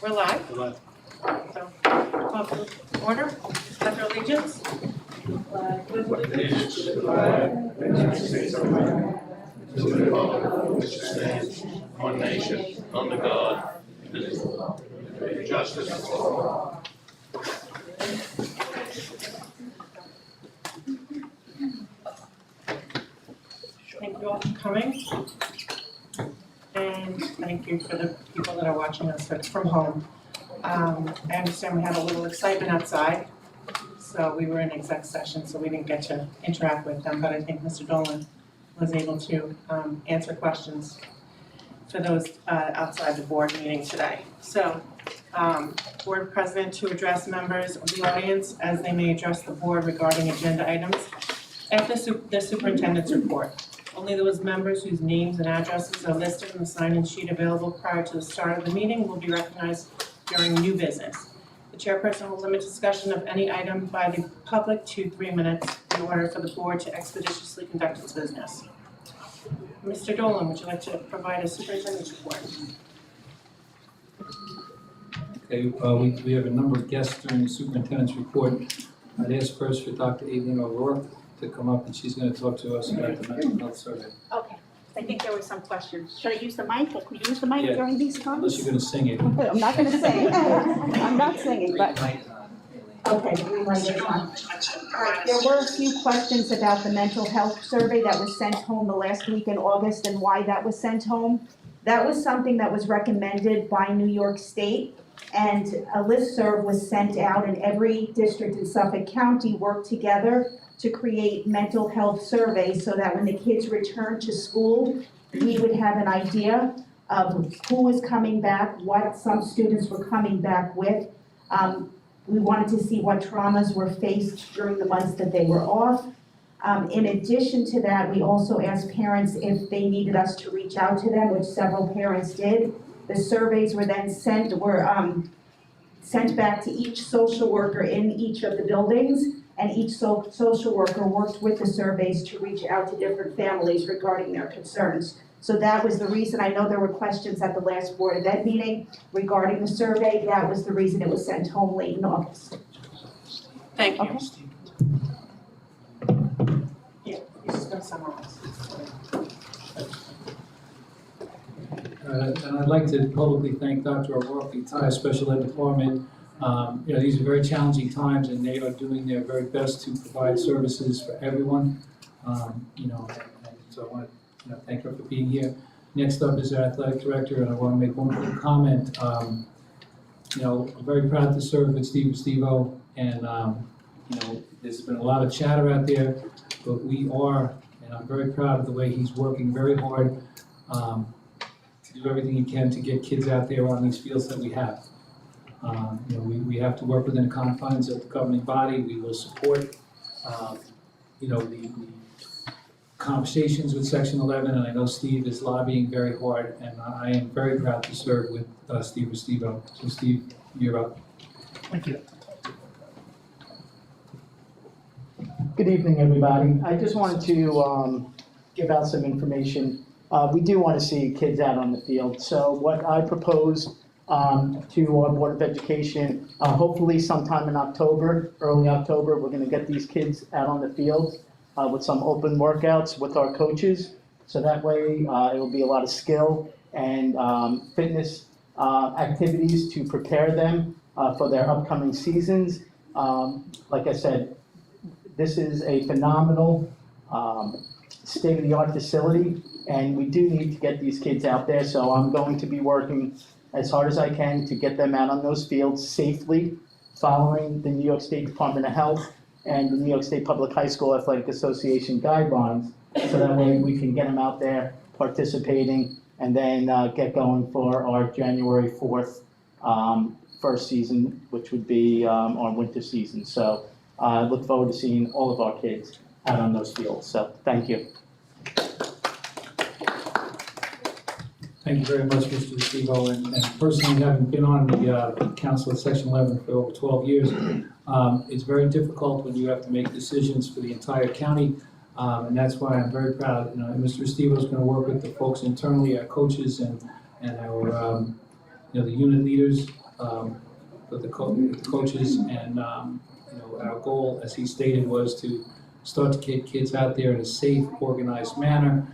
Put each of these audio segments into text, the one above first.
We're live. So, call to order. Pledge of allegiance. Allegiance to the flag of the United States of America, to the republic which stands one nation under God, indivisible, with justice for all. Thank you all for coming. And thank you for the people that are watching us from home. I understand we had a little excitement outside, so we were in exec session, so we didn't get to interact with them, but I think Mr. Dolan was able to answer questions for those outside the board meeting today. So, board president to address members of the audience as they may address the board regarding agenda items at the superintendent's report. Only those members whose names and addresses are listed in the sign-in sheet available prior to the start of the meeting will be recognized during new business. The chairperson will limit discussion of any item by the public to 3 minutes in order for the board to expeditiously conduct its business. Mr. Dolan, would you like to provide a superintendent's report? Okay, we have a number of guests during the superintendent's report. I'd ask first for Dr. Aileen O'Rourke to come up, and she's going to talk to us about the mental health survey. Okay, I think there were some questions. Should I use the mic, or could you use the mic Yeah. during these Unless comments? you're going to sing it. I'm not gonna sing. I'm not singing, but. Okay, the green light is on. All right, there were a few questions about the mental health survey that was sent home the last week in August and why that was sent home. That was something that was recommended by New York State, and a listserv was sent out, and every district in Suffolk County worked together to create mental health surveys so that when the kids returned to school, we would have an idea of who was coming back, what some students were coming back with. We wanted to see what traumas were faced during the months that they were off. In addition to that, we also asked parents if they needed us to reach out to them, which several parents did. The surveys were then sent back to each social worker in each of the buildings, and each social worker worked with the surveys to reach out to different families regarding their concerns. So that was the reason. I know there were questions at the last Board of Ed meeting regarding the survey. That was the reason it was sent home late in August. Thank you. Okay. Yeah, he's just going to summarize. And I'd like to publicly thank Dr. O'Rourke, the entire special ed department. These are very challenging times, and they are doing their very best to provide services for everyone. And so I want to thank her for being here. Next up is our athletic director, and I want to make one quick comment. I'm very proud to serve with Steve-O, and there's been a lot of chatter out there, but I'm very proud of the way he's working very hard to do everything he can to get kids out there on these fields that we have. We have to work within the confines of the governing body. We will support, the conversations with Section 11, and I know Steve is lobbying very hard, and I am very proud to serve with Steve-O. So Steve, you're up. Thank you. Good evening, everybody. I just wanted to give out some information. We do want to see kids out on the field. So what I propose to our Board of Education, hopefully sometime in October, early October, we're going to get these kids out on the field with some open workouts with our coaches. So that way it will be a lot of skill and fitness activities to prepare them for their upcoming seasons. Like I said, this is a phenomenal state-of-the-art facility, and we do need to get these kids out there. So I'm going to be working as hard as I can to get them out on those fields safely, following the New York State Department of Health and the New York State Public High School Athletic Association guidelines, so that way we can get them out there participating and then get going for our January 4th first season, which would be our winter season. So I look forward to seeing all of our kids out on those fields. So thank you. Thank you very much, Mr. Steve-O, and personally, having been on the council at Section 11 for over 12 years, it's very difficult when you have to make decisions for the entire county, and that's why I'm very proud. Mr. Steve-O is going to work with the folks internally, our coaches and our, the unit leaders, for the coaches, and, our goal, as he stated, was to start to get kids out there in a safe, organized manner,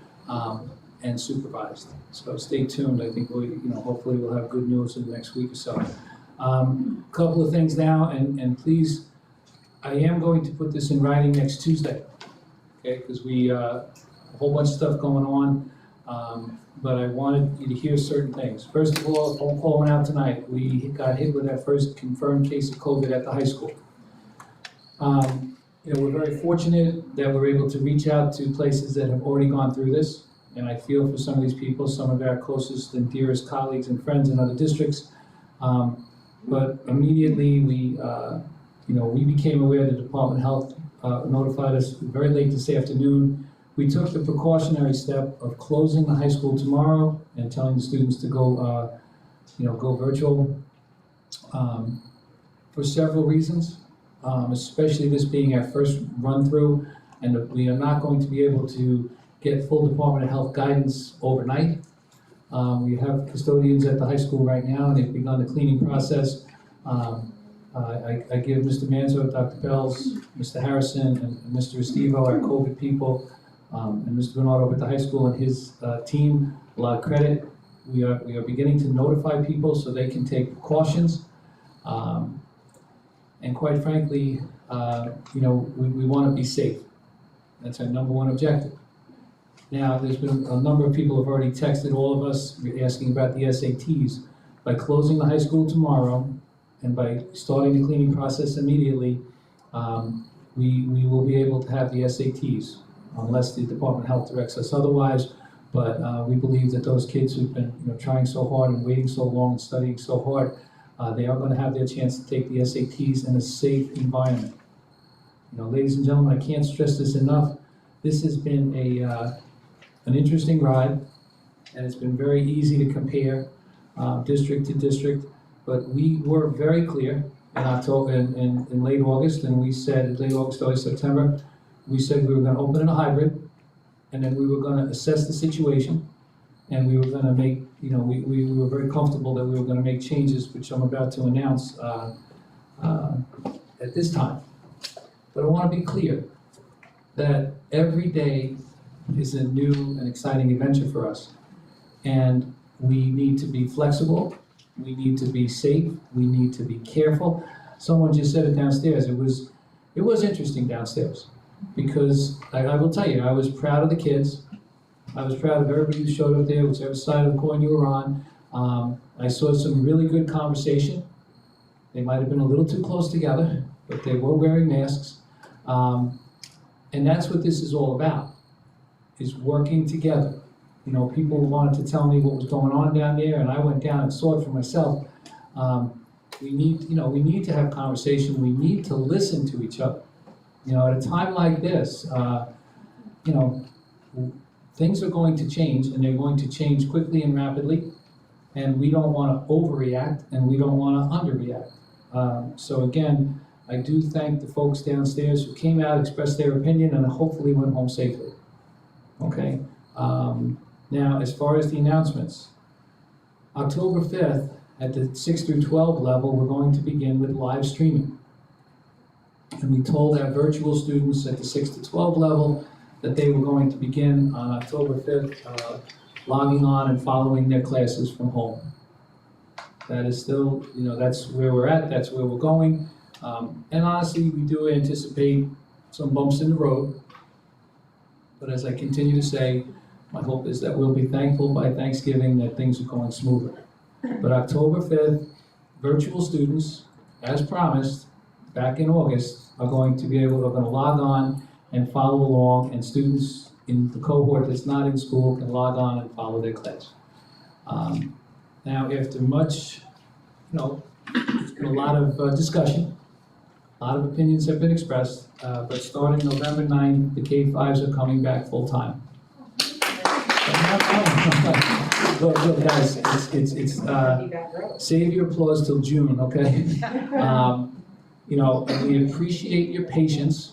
and supervised. So stay tuned. I think hopefully we'll have good news in the next week or so. Couple of things now, and please, I am going to put this in writing next Tuesday, okay? Because we, a whole bunch of stuff going on, but I wanted you to hear certain things. First of all, a phone call went out tonight. We got hit with our first confirmed case of COVID at the high school. We're very fortunate that we're able to reach out to places that have already gone through this, and I feel for some of these people, some of our closest and dearest colleagues and friends in other districts. But immediately we became aware the Department of Health notified us very late this afternoon. We took the precautionary step of closing the high school tomorrow and telling the students to go, go virtual for several reasons, especially this being our first run through, and we are not going to be able to get full Department of Health guidance overnight. We have custodians at the high school right now, and they've begun the cleaning process. I give Mr. Manzo, Dr. Bells, Mr. Harrison, and Mr. Estivo, our COVID people, and Mr. Bernardo at the high school and his team a lot of credit. We are beginning to notify people so they can take precautions. And quite frankly, we want to be safe. That's our number one objective. Now, there's been a number of people have already texted all of us asking about the SATs. By closing the high school tomorrow and by starting the cleaning process immediately, we will be able to have the SATs, unless the Department of Health directs us otherwise. But we believe that those kids who've been trying so hard and waiting so long and studying so hard, they are going to have their chance to take the SATs in a safe environment. Ladies and gentlemen, I can't stress this enough. This has been an interesting ride, and it's been very easy to compare district to district. But we were very clear in October, in late August, and we said late August, early September, we said we were going to open in a hybrid, and then we were going to assess the situation, and we were going to make, we were very comfortable that we were going to make changes, which I'm about to announce at this time. But I want to be clear that every day is a new and exciting adventure for us, and we need to be flexible, we need to be safe, we need to be careful. Someone just said it downstairs. It was interesting downstairs, because I will tell you, I was proud of the kids. I was proud of everybody who showed up there, whichever side of the coin you were on. I saw some really good conversation. They might have been a little too close together, but they were wearing masks. And that's what this is all about, is working together. People wanted to tell me what was going on down there, and I went down and saw it for myself. We need to have conversation. We need to listen to each other. At a time like this, things are going to change, and they're going to change quickly and rapidly, and we don't want to overreact, and we don't want to underreact. So again, I do thank the folks downstairs who came out, expressed their opinion, and hopefully went home safely. Okay? Now, as far as the announcements, October 5th, at the 6 through 12 level, we're going to begin with live streaming. And we told our virtual students at the 6 to 12 level that they were going to begin on October 5th, logging on and following their classes from home. That is still, that's where we're at, that's where we're going. And honestly, we do anticipate some bumps in the road. But as I continue to say, my hope is that we'll be thankful by Thanksgiving that things are going smoother. But October 5th, virtual students, as promised, back in August, are going to log on and follow along, and students in the cohort that's not in school can log on and follow their class. Now, after much, there's been a lot of discussion, a lot of opinions have been expressed, but starting November 9th, the K-5s are coming back full-time. Look, guys, it's save your applause till June, okay? And we appreciate your patience,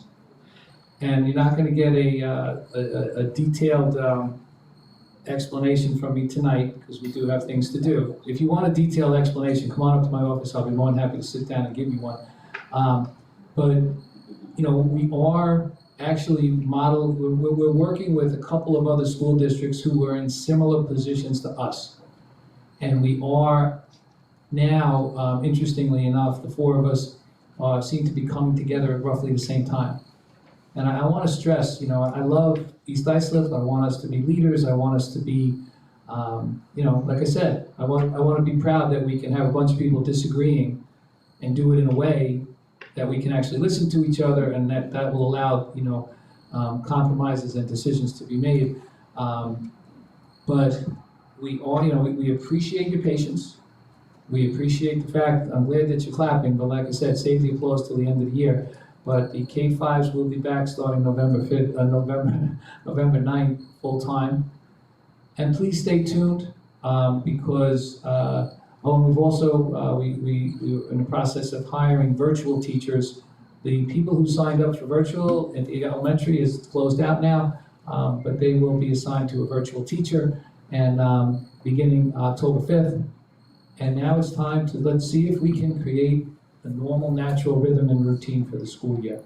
and you're not going to get a detailed explanation from me tonight, because we do have things to do. If you want a detailed explanation, come on up to my office, I'll be more than happy to sit down and give you one. But, you know, we are actually we're working with a couple of other school districts who were in similar positions to us. And we are now, interestingly enough, the four of us seem to be coming together at roughly the same time. And I want to stress, you know, I love East Islip. I want us to be leaders. I want us to be, you know, like I said, I want to be proud that we can have a bunch of people disagreeing and do it in a way that we can actually listen to each other, and that will allow, you know, compromises and decisions to be made. But we all, you know, we appreciate your patience. We appreciate the fact, I'm glad that you're clapping, but like I said, save the applause till the end of the year. But the K-5s will be back starting November 5th, November 9th, full-time. And please stay tuned, because, and we've also, we're in the process of hiring virtual teachers. The people who signed up for virtual at the elementary is closed out now, but they will be assigned to a virtual teacher, and beginning October 5th. And now it's time to, let's see if we can create a normal, natural rhythm and routine for the school year.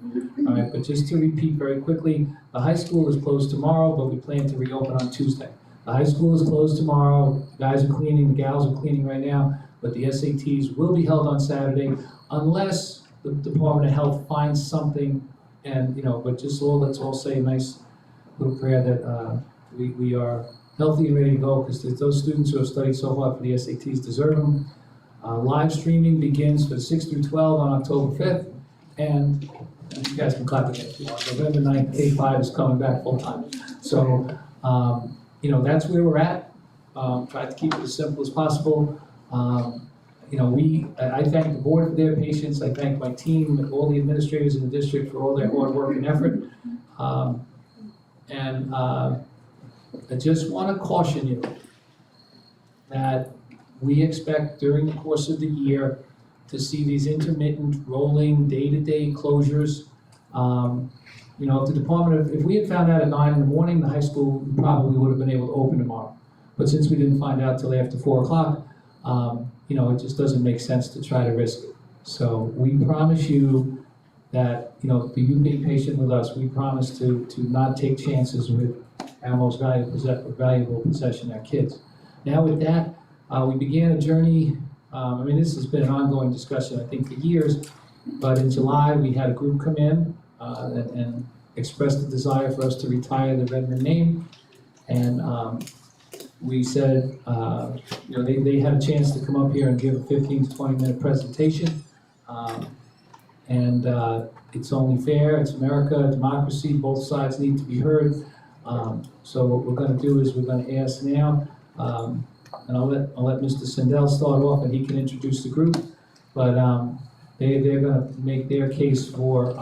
All right, but just to repeat very quickly, the high school is closed tomorrow, but we plan to reopen on Tuesday. The high school is closed tomorrow, the guys are cleaning, the gals are cleaning right now, but the SATs will be held on Saturday unless the Department of Health finds something, and, you know, but just let's all say a nice little prayer that we are healthy and ready to go, because those students who have studied so hard for the SATs deserve them. Live streaming begins for 6 through 12 on October 5th, and you guys can clap again if you want. November 9th, K-5 is coming back full time. So, you know, that's where we're at. Try to keep it as simple as possible. You know, I thank the board for their patience. I thank my team and all the administrators in the district for all their hard work and effort. I just want to caution you that we expect during the course of the year to see these intermittent, rolling, day-to-day closures. You know, if we had found out at 9 in the morning, the high school probably would have been able to open tomorrow. But since we didn't find out till after 4 o'clock, you know, it just doesn't make sense to try to risk it. So we promise you that, you know, you being patient with us, we promise to not take chances with our most valuable possession, our kids. Now with that, we began a journey. I mean, this has been an ongoing discussion, I think, for years. But in July, we had a group come in and expressed a desire for us to retire the Redmond name. And we said, you know, they had a chance to come up here and give a 15 to 20-minute presentation. It's only fair, it's America, democracy, both sides need to be heard. So what we're going to do is we're going to ask now, and I'll let Mr. Sindel start off, and he can introduce the group. But they're going to make their case for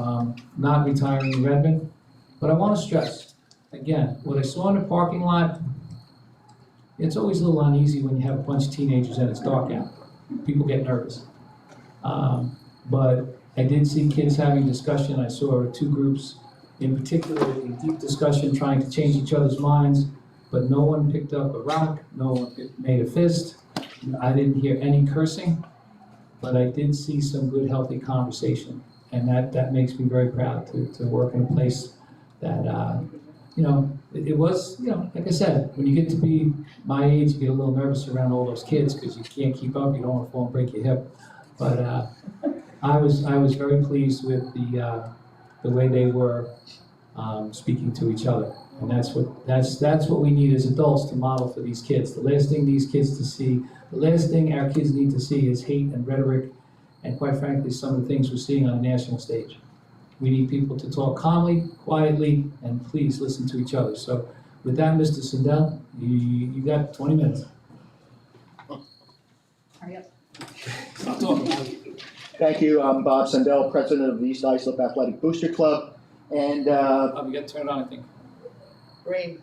not retiring Redmond. But I want to stress, again, what I saw in the parking lot, it's always a little uneasy when you have a bunch of teenagers and it's dark out. People get nervous. But I did see kids having discussion. I saw two groups in particular in deep discussion trying to change each other's minds, but no one picked up a rock, no one made a fist. I didn't hear any cursing, but I did see some good, healthy conversation. And that makes me very proud to work in a place that, you know, it was, you know, like I said, when you get to be my age, you get a little nervous around all those kids because you can't keep up, you don't want to fall and break your hip. But I was very pleased with the way they were speaking to each other. And that's what we need as adults to model for these kids. The last thing these kids to see, the last thing our kids need to see is hate and rhetoric, and quite frankly, some of the things we're seeing on the national stage. We need people to talk calmly, quietly, and please listen to each other. So with that, Mr. Sindel, you got 20 minutes. Hurry up. Stop talking. Thank you. I'm Bob Sindel, president of the East Islip Athletic Booster Club. And We got to turn it on, I think. Rain.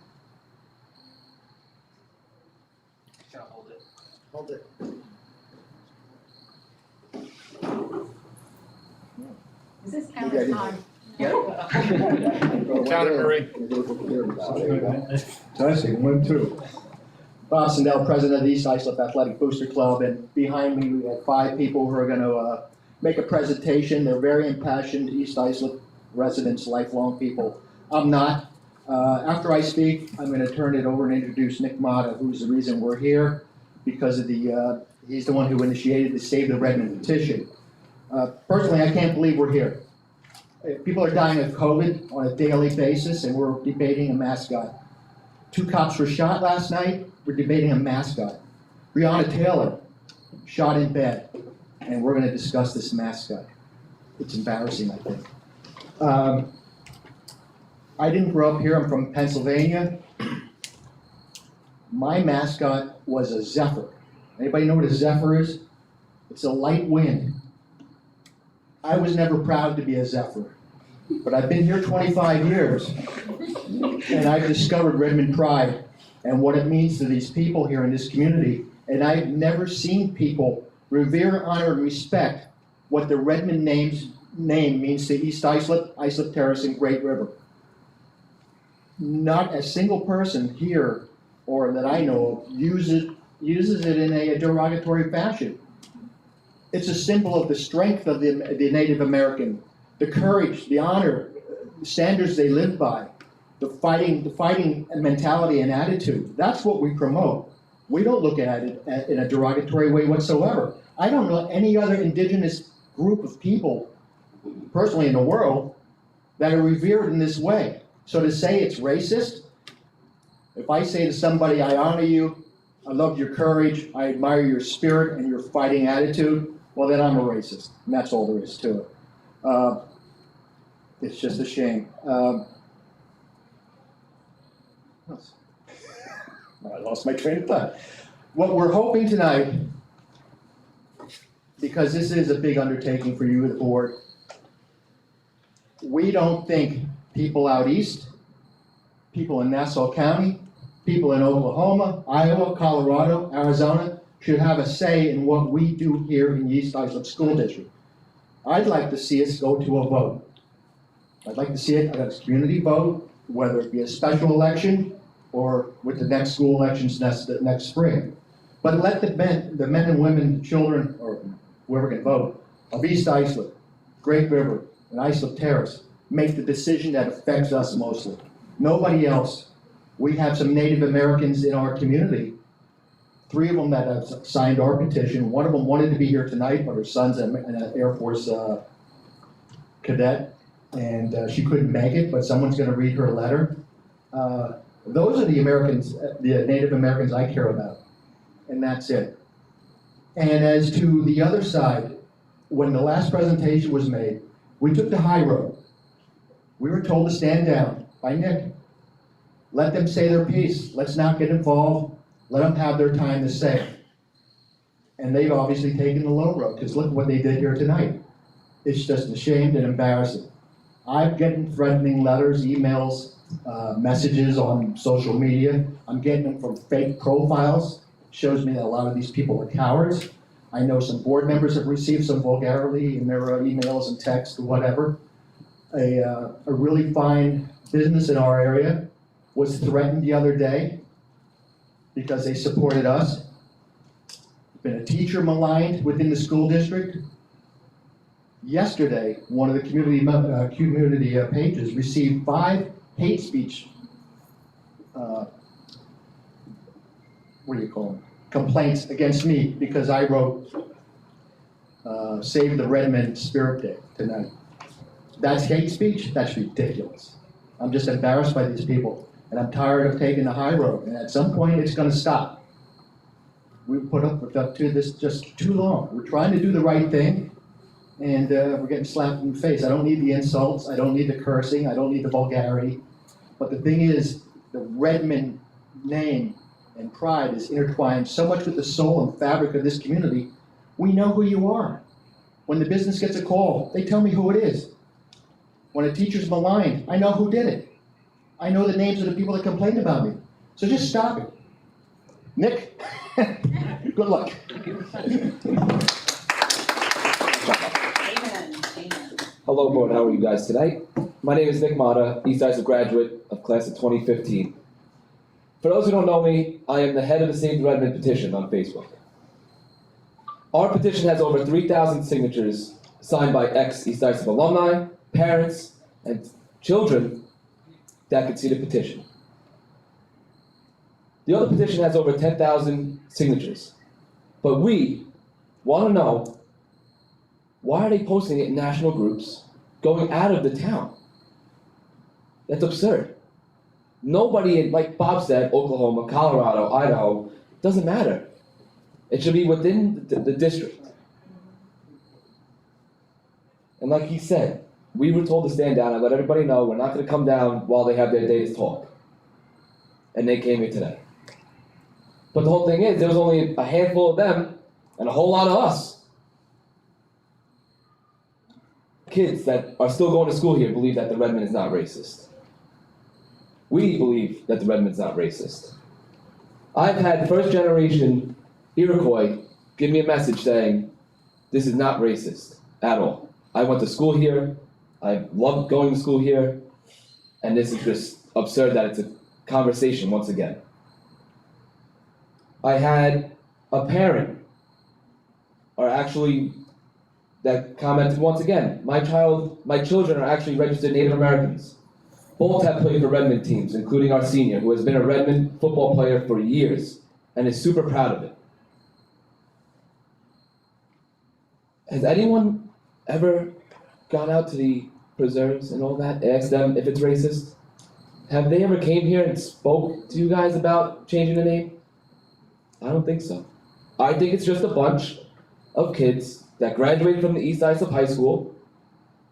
hold it. Is this camera on? Count it, Marie. Testing, 1, 2. Bob Sandell, president of the East Islip Athletic Booster Club, and behind me we have 5 people who are going to make a presentation. They're very impassioned East Islip residents, lifelong people. I'm not. After I speak, I'm going to turn it over and introduce Nick Mata, who's the reason we're here, because of he's the one who initiated the Save the Redmond petition. Personally, I can't believe we're here. People are dying of COVID on a daily basis, and we're debating a mascot. 2 cops were shot last night. We're debating a mascot. Breonna Taylor shot in bed, and we're going to discuss this mascot. It's embarrassing, I think. I didn't grow up here. I'm from Pennsylvania. My mascot was a zephyr. Anybody know what a zephyr is? It's a light wind. I was never proud to be a zephyr, but I've been here 25 years, and I've discovered Redmond pride and what it means to these people here in this community, and I've never seen people revere, honor, and respect what the Redmond name means to East Islip, Islip Terrace, and Great River. Not a single person here, or that I know of, uses it in a derogatory fashion. It's a symbol of the strength of the Native American, the courage, the honor, the standards they live by, the fighting mentality and attitude. That's what we promote. We don't look at it in a derogatory way whatsoever. I don't know any other indigenous group of people, personally in the world, that are revered in this way. So to say it's racist, if I say to somebody, I honor you, I love your courage, I admire your spirit and your fighting attitude, well then I'm a racist, and that's all there is to it. It's just a shame. I lost my train of thought. What we're hoping tonight, because this is a big undertaking for you, the board, we don't think people out east, people in Nassau County, people in Oklahoma, Iowa, Colorado, Arizona, should have a say in what we do here in the East Islip School District. I'd like to see us go to a vote. I'd like to see it as a community vote, whether it be a special election or with the next school elections next spring. But let the men and women, children, or whoever can vote, of East Islip, Great River, and Islip Terrace make the decision that affects us mostly. Nobody else. We have some Native Americans in our community, 3 of them that have signed our petition. One of them wanted to be here tonight, but her son's an Air Force cadet, and she couldn't make it, but someone's going to read her letter. Those are the Americans, the Native Americans I care about, and that's it. And as to the other side, when the last presentation was made, we took the high road. We were told to stand down by Nick. Let them say their piece. Let's not get involved. Let them have their time to say. And they've obviously taken the low road, because look what they did here tonight. It's just ashamed and embarrassing. I'm getting threatening letters, emails, messages on social media. I'm getting them from fake profiles. Shows me that a lot of these people are cowards. I know some board members have received some vulgarity in their emails and texts or whatever. A really fine business in our area was threatened the other day because they supported us. Been a teacher maligned within the school district. Yesterday, one of the community pages received 5 hate speech, complaints against me because I wrote Save the Redmond Spirit Day tonight. That's hate speech? That's ridiculous. I'm just embarrassed by these people, and I'm tired of taking the high road, and at some point it's going to stop. We've put up to this just too long. We're trying to do the right thing, and we're getting slapped in the face. I don't need the insults, I don't need the cursing, I don't need the vulgarity, but the thing is, the Redmond name and pride is intertwined so much with the soul and fabric of this community. We know who you are. When the business gets a call, they tell me who it is. When a teacher's maligned, I know who did it. I know the names of the people that complained about me. So just stop it. Nick, good luck. Hello, board. How are you guys tonight? My name is Nick Mata, East Islip graduate of class of 2015. For those who don't know me, I am the head of the Save the Redmond petition on Facebook. Our petition has over 3,000 signatures signed by ex-East Islip alumni, parents, and children that could see the petition. The other petition has over 10,000 signatures. But we want to know, why are they posting it in national groups, going out of the town? That's absurd. Nobody in, like Bob said, Oklahoma, Colorado, Idaho, doesn't matter. It should be within the district. And like he said, we were told to stand down and let everybody know we're not going to come down while they have their day's talk. And they came here today. But the whole thing is, there was only a handful of them and a whole lot of us. Kids that are still going to school here believe that the Redmond is not racist. We believe that the Redmond's not racist. I've had first generation Iroquois give me a message saying, this is not racist at all. I went to school here, I loved going to school here, and this is just absurd that it's a conversation once again. I had a parent, that commented once again, my children are actually registered Native Americans. Both have played for Redmond teams, including our senior, who has been a Redmond football player for years and is super proud of it. Has anyone ever gone out to the preserves and all that, asked them if it's racist? Have they ever came here and spoke to you guys about changing the name? I don't think so. I think it's just a bunch of kids that graduated from the East Islip High School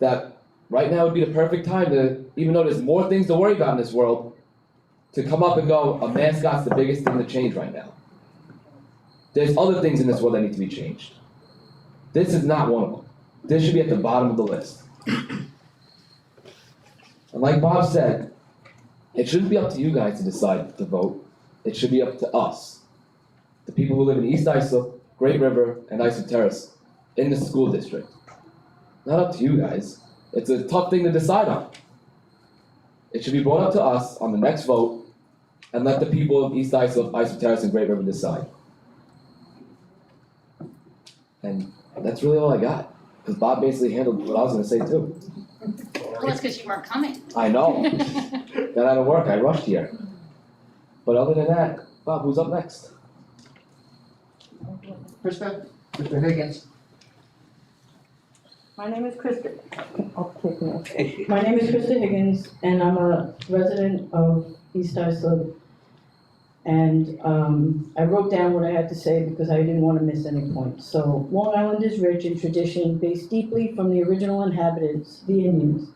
that right now would be the perfect time to, even though there's more things to worry about in this world, to come up and go, a mascot's the biggest thing to change right now. There's other things in this world that need to be changed. This is not one of them. This should be at the bottom of the list. And like Bob said, it shouldn't be up to you guys to decide to vote. It should be up to us, the people who live in East Islip, Great River, and Islip Terrace in the school district. Not up to you guys. It's a tough thing to decide on. It should be brought up to us on the next vote and let the people of East Islip, Islip Terrace, and Great River decide. And that's really all I got, because Bob basically handled what I was going to say too. Well, it's because you weren't coming. I know. Got out of work, I rushed here. But other than that, Bob, who's up next? Krista, Mr. Higgins. My name is Krista. I'll take it. My name is Krista Higgins, and I'm a resident of East Islip. And I wrote down what I had to say because I didn't want to miss any points. So, Long Island is rich in tradition based deeply from the original inhabitants, the Indians.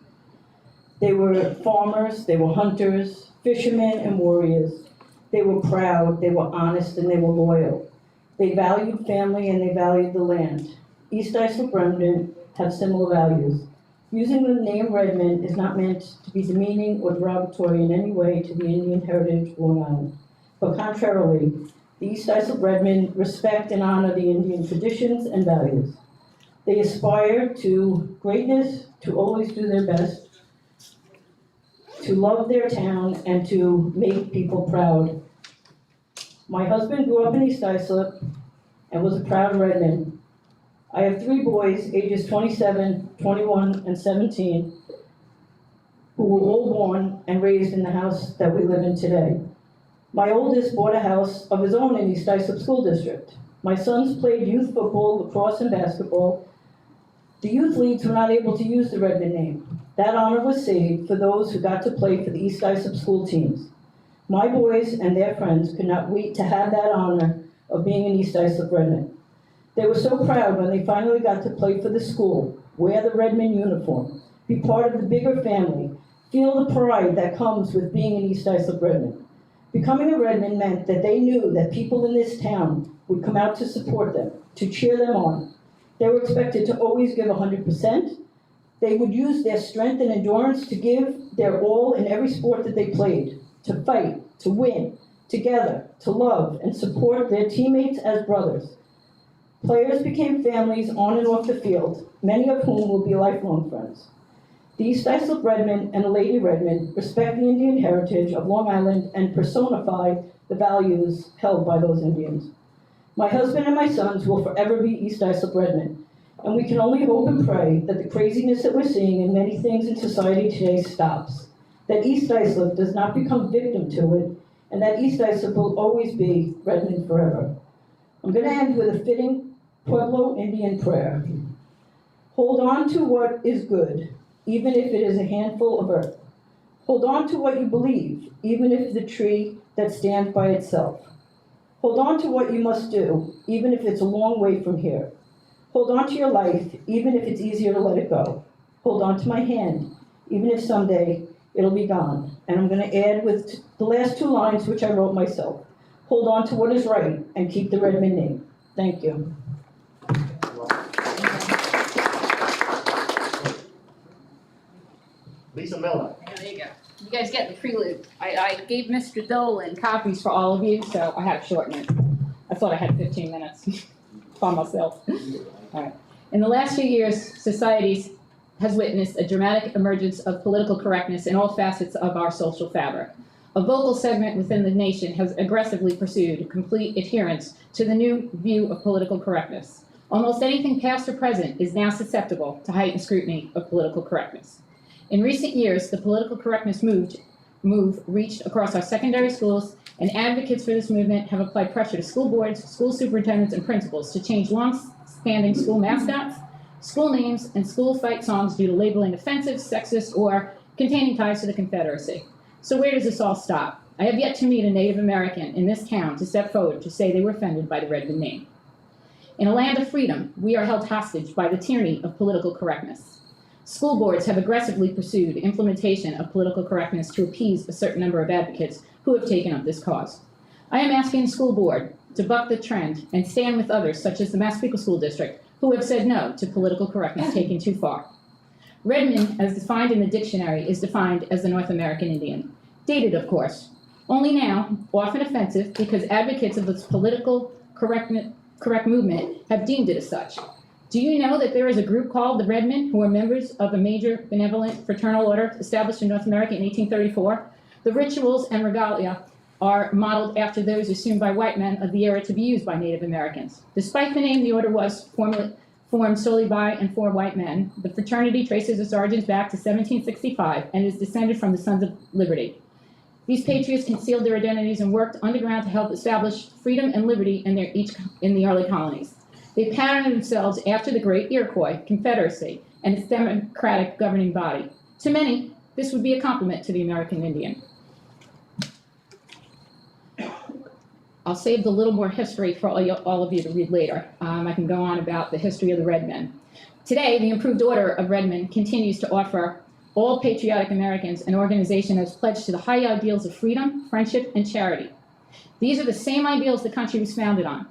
They were farmers, they were hunters, fishermen, and warriors. They were proud, they were honest, and they were loyal. They valued family and they valued the land. East Islip Redmond have similar values. Using the name Redmond is not meant to be demeaning or derogatory in any way to the Indian heritage of Long Island. But contrarily, the East Islip Redmond respect and honor the Indian traditions and values. They aspire to greatness, to always do their best, to love their town, and to make people proud. My husband grew up in East Islip and was a proud Redmond. I have 3 boys, ages 27, 21, and 17, who were all born and raised in the house that we live in today. My oldest bought a house of his own in East Islip School District. My sons played youth football, lacrosse, and basketball. The youth leagues were not able to use the Redmond name. That honor was saved for those who got to play for the East Islip school teams. My boys and their friends could not wait to have that honor of being in East Islip Redmond. They were so proud when they finally got to play for the school, wear the Redmond uniform, be part of the bigger family, feel the pride that comes with being in East Islip Redmond. Becoming a Redmond meant that they knew that people in this town would come out to support them, to cheer them on. They were expected to always give 100%. They would use their strength and endurance to give their all in every sport that they played, to fight, to win, together, to love, and support their teammates as brothers. Players became families on and off the field, many of whom will be lifelong friends. The East Islip Redmen and Lady Redmen respect the Indian heritage of Long Island and personify the values held by those Indians. My husband and my sons will forever be East Islip Redmen, and we can only hope and pray that the craziness that we're seeing in many things in society today stops, that East Islip does not become victim to it, and that East Islip will always be Redmond forever. I'm going to end with a fitting Pueblo Indian prayer. Hold on to what is good, even if it is a handful of earth. Hold on to what you believe, even if the tree that stands by itself. Hold on to what you must do, even if it's a long way from here. Hold on to your life, even if it's easier to let it go. Hold on to my hand, even if someday it'll be gone. And I'm going to add with the last two lines, which I wrote myself. Hold on to what is right and keep the Redmond name. Thank you. Lisa Miller. There you go. You guys get the prelude. I gave Mr. Dolan copies for all of you, so I had to shorten it. I thought I had 15 minutes by myself. All right. In the last few years, society has witnessed a dramatic emergence of political correctness in all facets of our social fabric. A vocal segment within the nation has aggressively pursued complete adherence to the new view of political correctness. Almost anything past or present is now susceptible to heightened scrutiny of political correctness. In recent years, the political correctness move reached across our secondary schools, and advocates for this movement have applied pressure to school boards, school superintendents, and principals to change long-standing school mascots, school names, and school fight songs due to labeling offensive, sexist, or containing ties to the Confederacy. So where does this all stop? I have yet to meet a Native American in this town to step forward to say they were offended by the Redmond name. In a land of freedom, we are held hostage by the tyranny of political correctness. School boards have aggressively pursued implementation of political correctness to appease a certain number of advocates who have taken up this cause. I am asking the school board to buck the trend and stand with others, such as the Mascot School District, who have said no to political correctness taken too far. Redmond, as defined in the dictionary, is defined as the North American Indian. Dated, of course. Only now, often offensive, because advocates of this political correct movement have deemed it as such. Do you know that there is a group called the Redmen who are members of a major benevolent fraternal order established in North America in 1834? The rituals and regalia are modeled after those assumed by white men of the era to be used by Native Americans. Despite the name, the order was formed solely by and for white men. The fraternity traces its origins back to 1765 and is descended from the Sons of Liberty. These patriots concealed their identities and worked underground to help establish freedom and liberty in the early colonies. They patterned themselves after the Great Iroquois Confederacy and its democratic governing body. To many, this would be a compliment to the American Indian. I'll save the little more history for all of you to read later. I can go on about the history of the Redmen. Today, the Improved Order of Redmond continues to offer all patriotic Americans an organization that is pledged to the high ideals of freedom, friendship, and charity. These are the same ideals the country was founded on.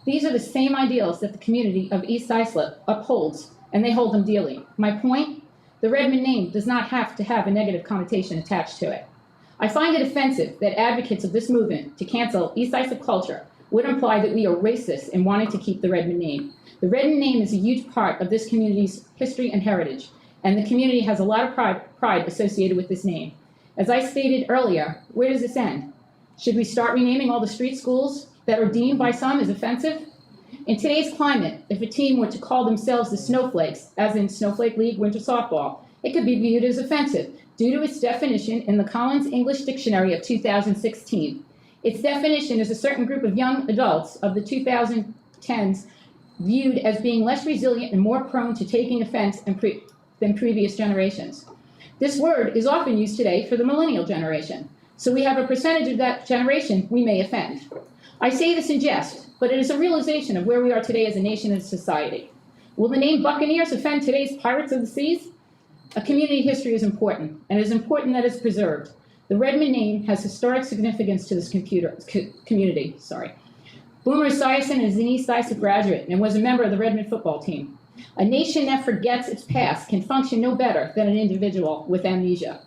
These are the same ideals that the community of East Islip upholds, and they hold them dearly. My point? The Redmond name does not have to have a negative connotation attached to it. I find it offensive that advocates of this movement to cancel East Islip culture would imply that we are racist in wanting to keep the Redmond name. The Redmond name is a huge part of this community's history and heritage, and the community has a lot of pride associated with this name. As I stated earlier, where does this end? Should we start renaming all the street schools that are deemed by some as offensive? In today's climate, if a team were to call themselves the Snowflakes, as in Snowflake League winter softball, it could be viewed as offensive due to its definition in the Collins English Dictionary of 2016. Its definition is a certain group of young adults of the 2010s viewed as being less resilient and more prone to taking offense than previous generations. This word is often used today for the millennial generation, so we have a percentage of that generation we may offend. I say this in jest, but it is a realization of where we are today as a nation and society. Will the name Buccaneers offend today's Pirates of the Seas? A community history is important, and it is important that it's preserved. The Redmond name has historic significance to this community. Boomer Esiason is an East Islip graduate and was a member of the Redmond football team. A nation that forgets its past can function no better than an individual with amnesia.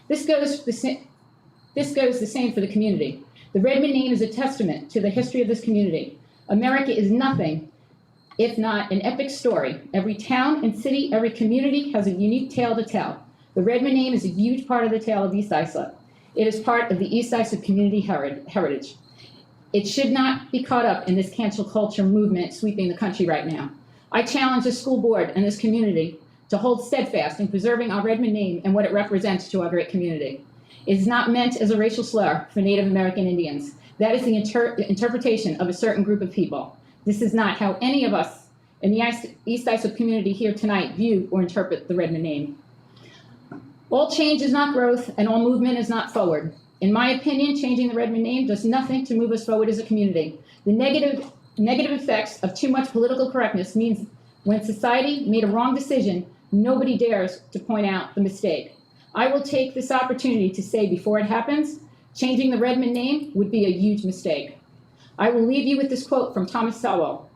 This goes the same for the community. The Redmond name is a testament to the history of this community. America is nothing if not an epic story. Every town and city, every community has a unique tale to tell. The Redmond name is a huge part of the tale of East Islip. It is part of the East Islip community heritage. It should not be caught up in this cancel culture movement sweeping the country right now. I challenge the school board and this community to hold steadfast in preserving our Redmond name and what it represents to our great community. It is not meant as a racial slur for Native American Indians. That is the interpretation of a certain group of people. This is not how any of us in the East Islip community here tonight view or interpret the Redmond name. All change is not growth, and all movement is not forward. In my opinion, changing the Redmond name does nothing to move us forward as a community. The negative effects of too much political correctness means when society made a wrong decision, nobody dares to point out the mistake. I will take this opportunity to say before it happens, changing the Redmond name would be a huge mistake. I will leave you with this quote from Thomas Sowell.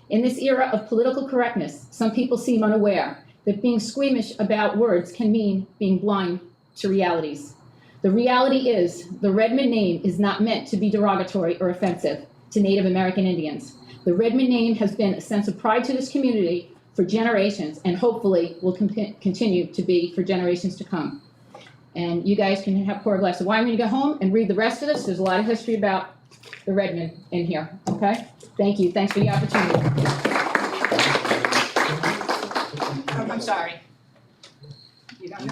In this era of political correctness, some people seem unaware that being squeamish about words can mean being blind to realities. The reality is the Redmond name is not meant to be derogatory or offensive to Native American Indians. The Redmond name has been a sense of pride to this community for generations and hopefully will continue to be for generations to come. And you guys can pour a glass of wine when you go home and read the rest of this. There's a lot of history about the Redmond in here, okay? Thank you, thanks for the opportunity. I'm sorry. You got me?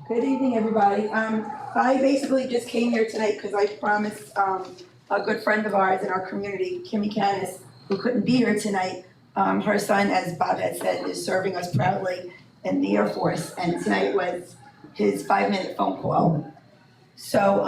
Good evening, everybody. I basically just came here tonight because I promised a good friend of ours in our community, Kimmy Canis, who couldn't be here tonight. Her son, as Bob had said, is serving us proudly in the Air Force, and tonight was his 5-minute phone call. So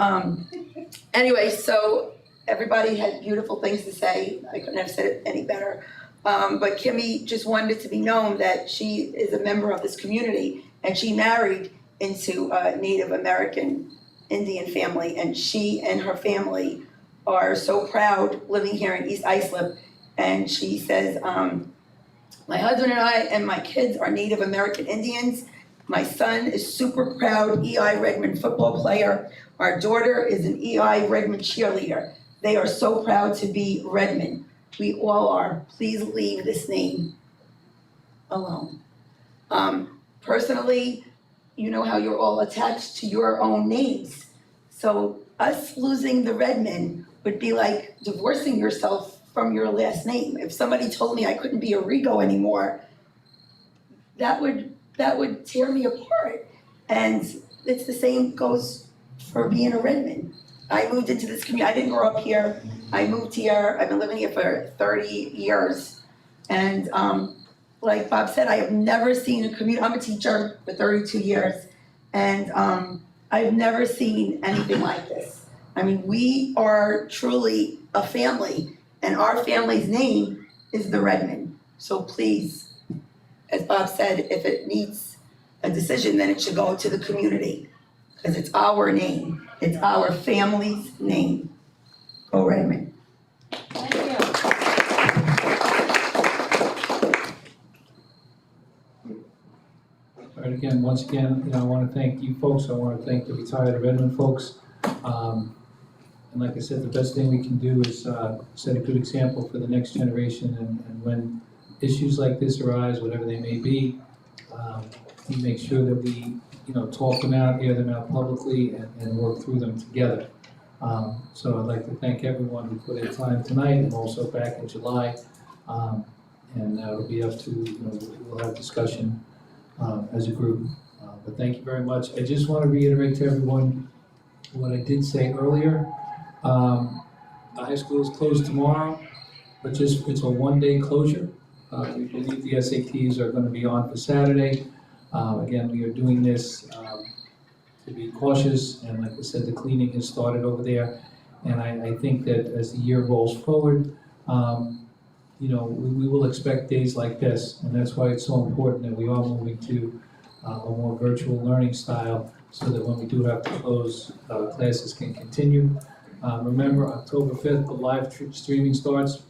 anyway, so everybody had beautiful things to say. I couldn't have said it any better. But Kimmy just wanted it to be known that she is a member of this community, and she married into a Native American Indian family, and she and her family are so proud living here in East Islip. And she says, my husband and I and my kids are Native American Indians. My son is super proud EI Redmond football player. Our daughter is an EI Redmond cheerleader. They are so proud to be Redmond. We all are. Please leave this name alone. Personally, you know how you're all attached to your own names. So us losing the Redmond would be like divorcing yourself from your last name. If somebody told me I couldn't be a Rigo anymore, that would tear me apart. And it's the same goes for being a Redmond. I moved into this community. I didn't grow up here. I moved here. I've been living here for 30 years. And like Bob said, I have never seen a community. I'm a teacher for 32 years. And I've never seen anything like this. I mean, we are truly a family. And our family's name is the Redmond. So please, as Bob said, if it needs a decision, then it should go to the community. Because it's our name. It's our family's name. Go Redmond. Thank you. All right, again, once again, I want to thank you folks. I want to thank the retired Redmond folks. And like I said, the best thing we can do is set a good example for the next generation. And when issues like this arise, whatever they may be, we make sure that we, talk them out, air them out publicly, and work through them together. So I'd like to thank everyone who put in time tonight and also back in July. And it'll be up to, we'll have discussion as a group. But thank you very much. I just want to reiterate to everyone what I did say earlier. The high school is closed tomorrow, but it's a one-day closure. We believe the SATs are going to be on for Saturday. Again, we are doing this to be cautious, and like I said, the cleaning has started over there. And I think that as the year rolls forward, we will expect days like this, and that's why it's so important that we are moving to a more virtual learning style, so that when we do have to close, classes can continue. Remember, October 5th, the live streaming starts.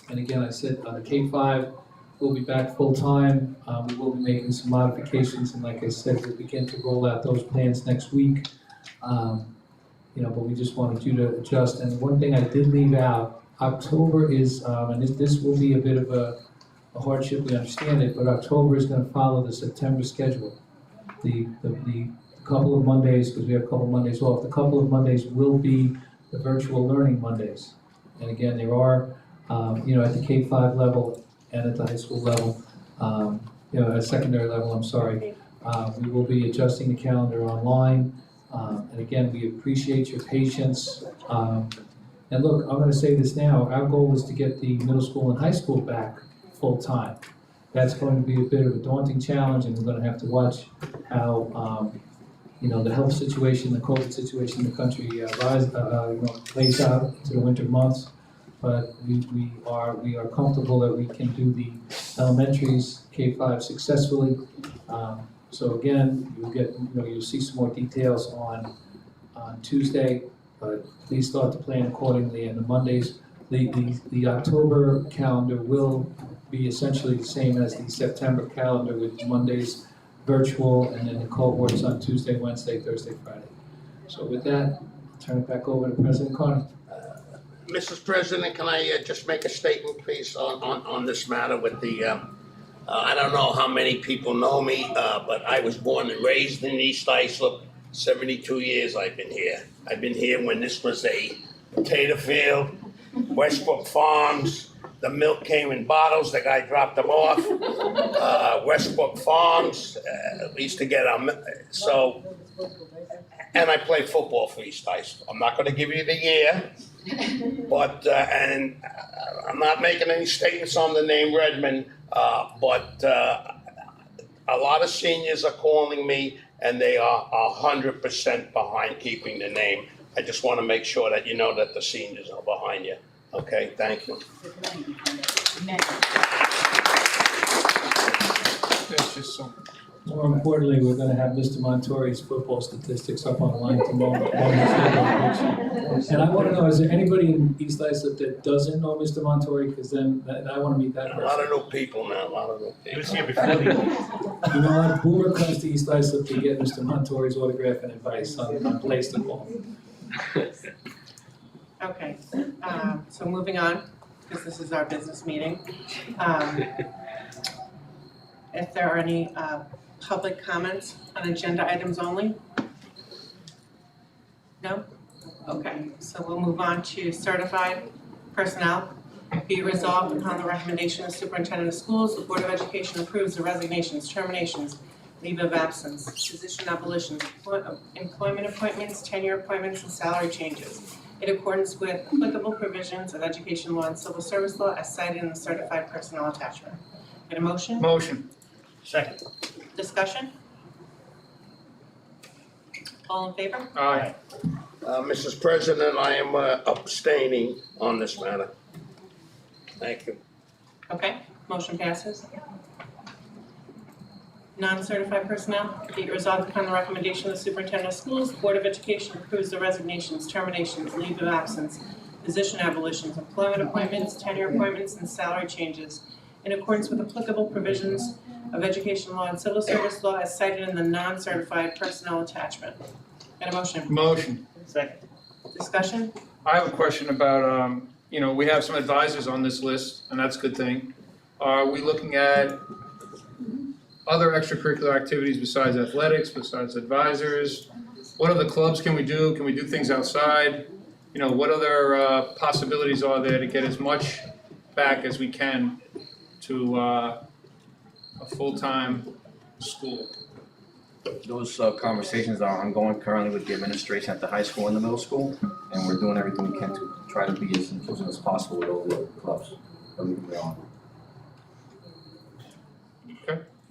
And again, I said the K-5 will be back full-time. We will be making some modifications, and like I said, we'll begin to roll out those plans next week. But we just wanted you to adjust. And one thing I did leave out, October is, and this will be a bit of a hardship, we understand it, but October is gonna follow the September schedule. The couple of Mondays, because we have a couple of Mondays off, the couple of Mondays will be the virtual learning Mondays. And again, there are, at the K-5 level and at the high school level, at secondary level, I'm sorry, we will be adjusting the calendar online. And again, we appreciate your patience. And look, I'm gonna say this now, our goal is to get the middle school and high school back full-time. That's going to be a bit of a daunting challenge, and we're gonna have to watch how, the health situation, the COVID situation in the country plays out into the winter months. But we are comfortable that we can do the elementaries, K-5 successfully. So again, you'll see some more details on Tuesday, but please start to plan accordingly. And the Mondays, the October calendar will be essentially the same as the September calendar, with Mondays virtual, and then the cohorts on Tuesday, Wednesday, Thursday, Friday. So with that, I'll turn it back over to President Carney. Mrs. President, can I just make a statement, please, on this matter with the, I don't know how many people know me, but I was born and raised in East Islip. 72 years I've been here. I've been here when this was a potato field, Westbrook Farms. The milk came in bottles, the guy dropped them off. Westbrook Farms, we used to get our, and I played football for East Islip. I'm not gonna give you the year, but, and I'm not making any statements on the name Redmond, but a lot of seniors are calling me, and they are 100% behind keeping the name. I just want to make sure that you know that the seniors are behind you. Okay, thank you. More importantly, we're gonna have Mr. Montori's football statistics up online tomorrow. And I wanna know, is there anybody in East Islip that doesn't know Mr. Montori? Because then I wanna meet that A person. lot of new people now, a lot of new people. He was here before the You know what, Boomer comes to East Islip to get Mr. Montori's autograph and advice on place to call. Okay, so moving on, because this is our business meeting. If there are any public comments on agenda items only? No? Okay, so we'll move on to certified personnel. Be it resolved upon the recommendation of the Superintendent of Schools, the Board of Education approves the resignations, terminations, leave of absence, position abolitions, employment appointments, tenure appointments, and salary changes in accordance with applicable provisions of education law and civil service law as cited in the certified personnel attachment. Get a motion? motion. Second. Discussion? All in favor? Aye. Mrs. President, I am abstaining on this matter. Thank you. Okay, motion passes. Non-certified personnel, be it resolved upon the recommendation of the Superintendent of Schools, the Board of Education approves the resignations, terminations, leave of absence, position abolitions, employment appointments, tenure appointments, and salary changes in accordance with applicable provisions of education law and civil service law as cited in the non-certified personnel attachment. Get a motion? Motion. Second. Discussion? I have a question about, we have some advisors on this list, and that's a good thing. Are we looking at other extracurricular activities besides athletics, besides advisors? What other clubs can we do? Can we do things outside? What other possibilities are there to get as much back as we can to a full-time school? Those conversations are ongoing currently with the administration at the high school and the middle school, and we're doing everything we can to try to be as inclusive as possible with all the clubs that we're on.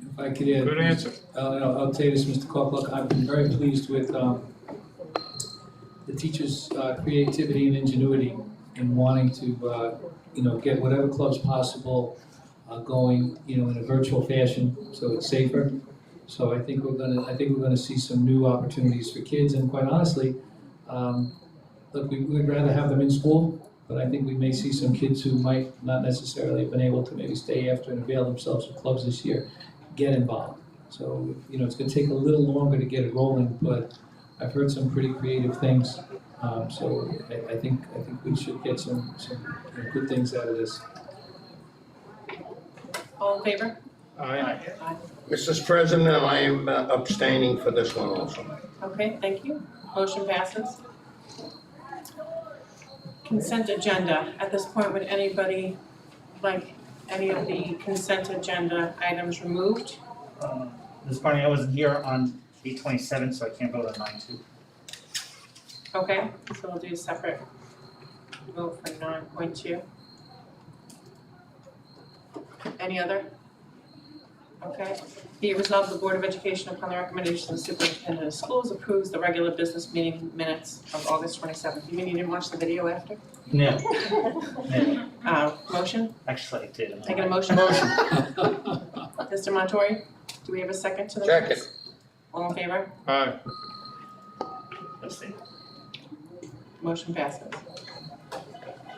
If I could add. Good answer. I'll tell you this, Mr. Koch, I've been very pleased with the teachers' creativity and ingenuity in wanting to, get whatever clubs possible going, in a virtual fashion, so it's safer. So I think we're gonna see some new opportunities for kids, and quite honestly, look, we'd rather have them in school, but I think we may see some kids who might not necessarily have been able to maybe stay after and avail themselves of clubs this year, get involved. So, it's gonna take a little longer to get it rolling, but I've heard some pretty creative things. So I think we should get some good things out of this. All in favor? Aye. Aye. Mrs. President, I am abstaining for this one also. Okay, thank you. Motion passes. Consent agenda. At this point, would anybody like any of the consent agenda items removed? This morning I wasn't here on 8/27, so I can't vote on 9/2. Okay, so we'll do a separate vote for 9.2. Any other? Okay. Be it resolved, the Board of Education, upon the recommendation of the Superintendent of Schools, approves the regular business meeting minutes of August 27th. You mean you didn't watch the video after? No. No. Motion? Actually, I did. Can I get a motion? Motion. Mr. Montori, do we have a second to the Second. minutes? All in favor? Aye. Abstain. Motion passes.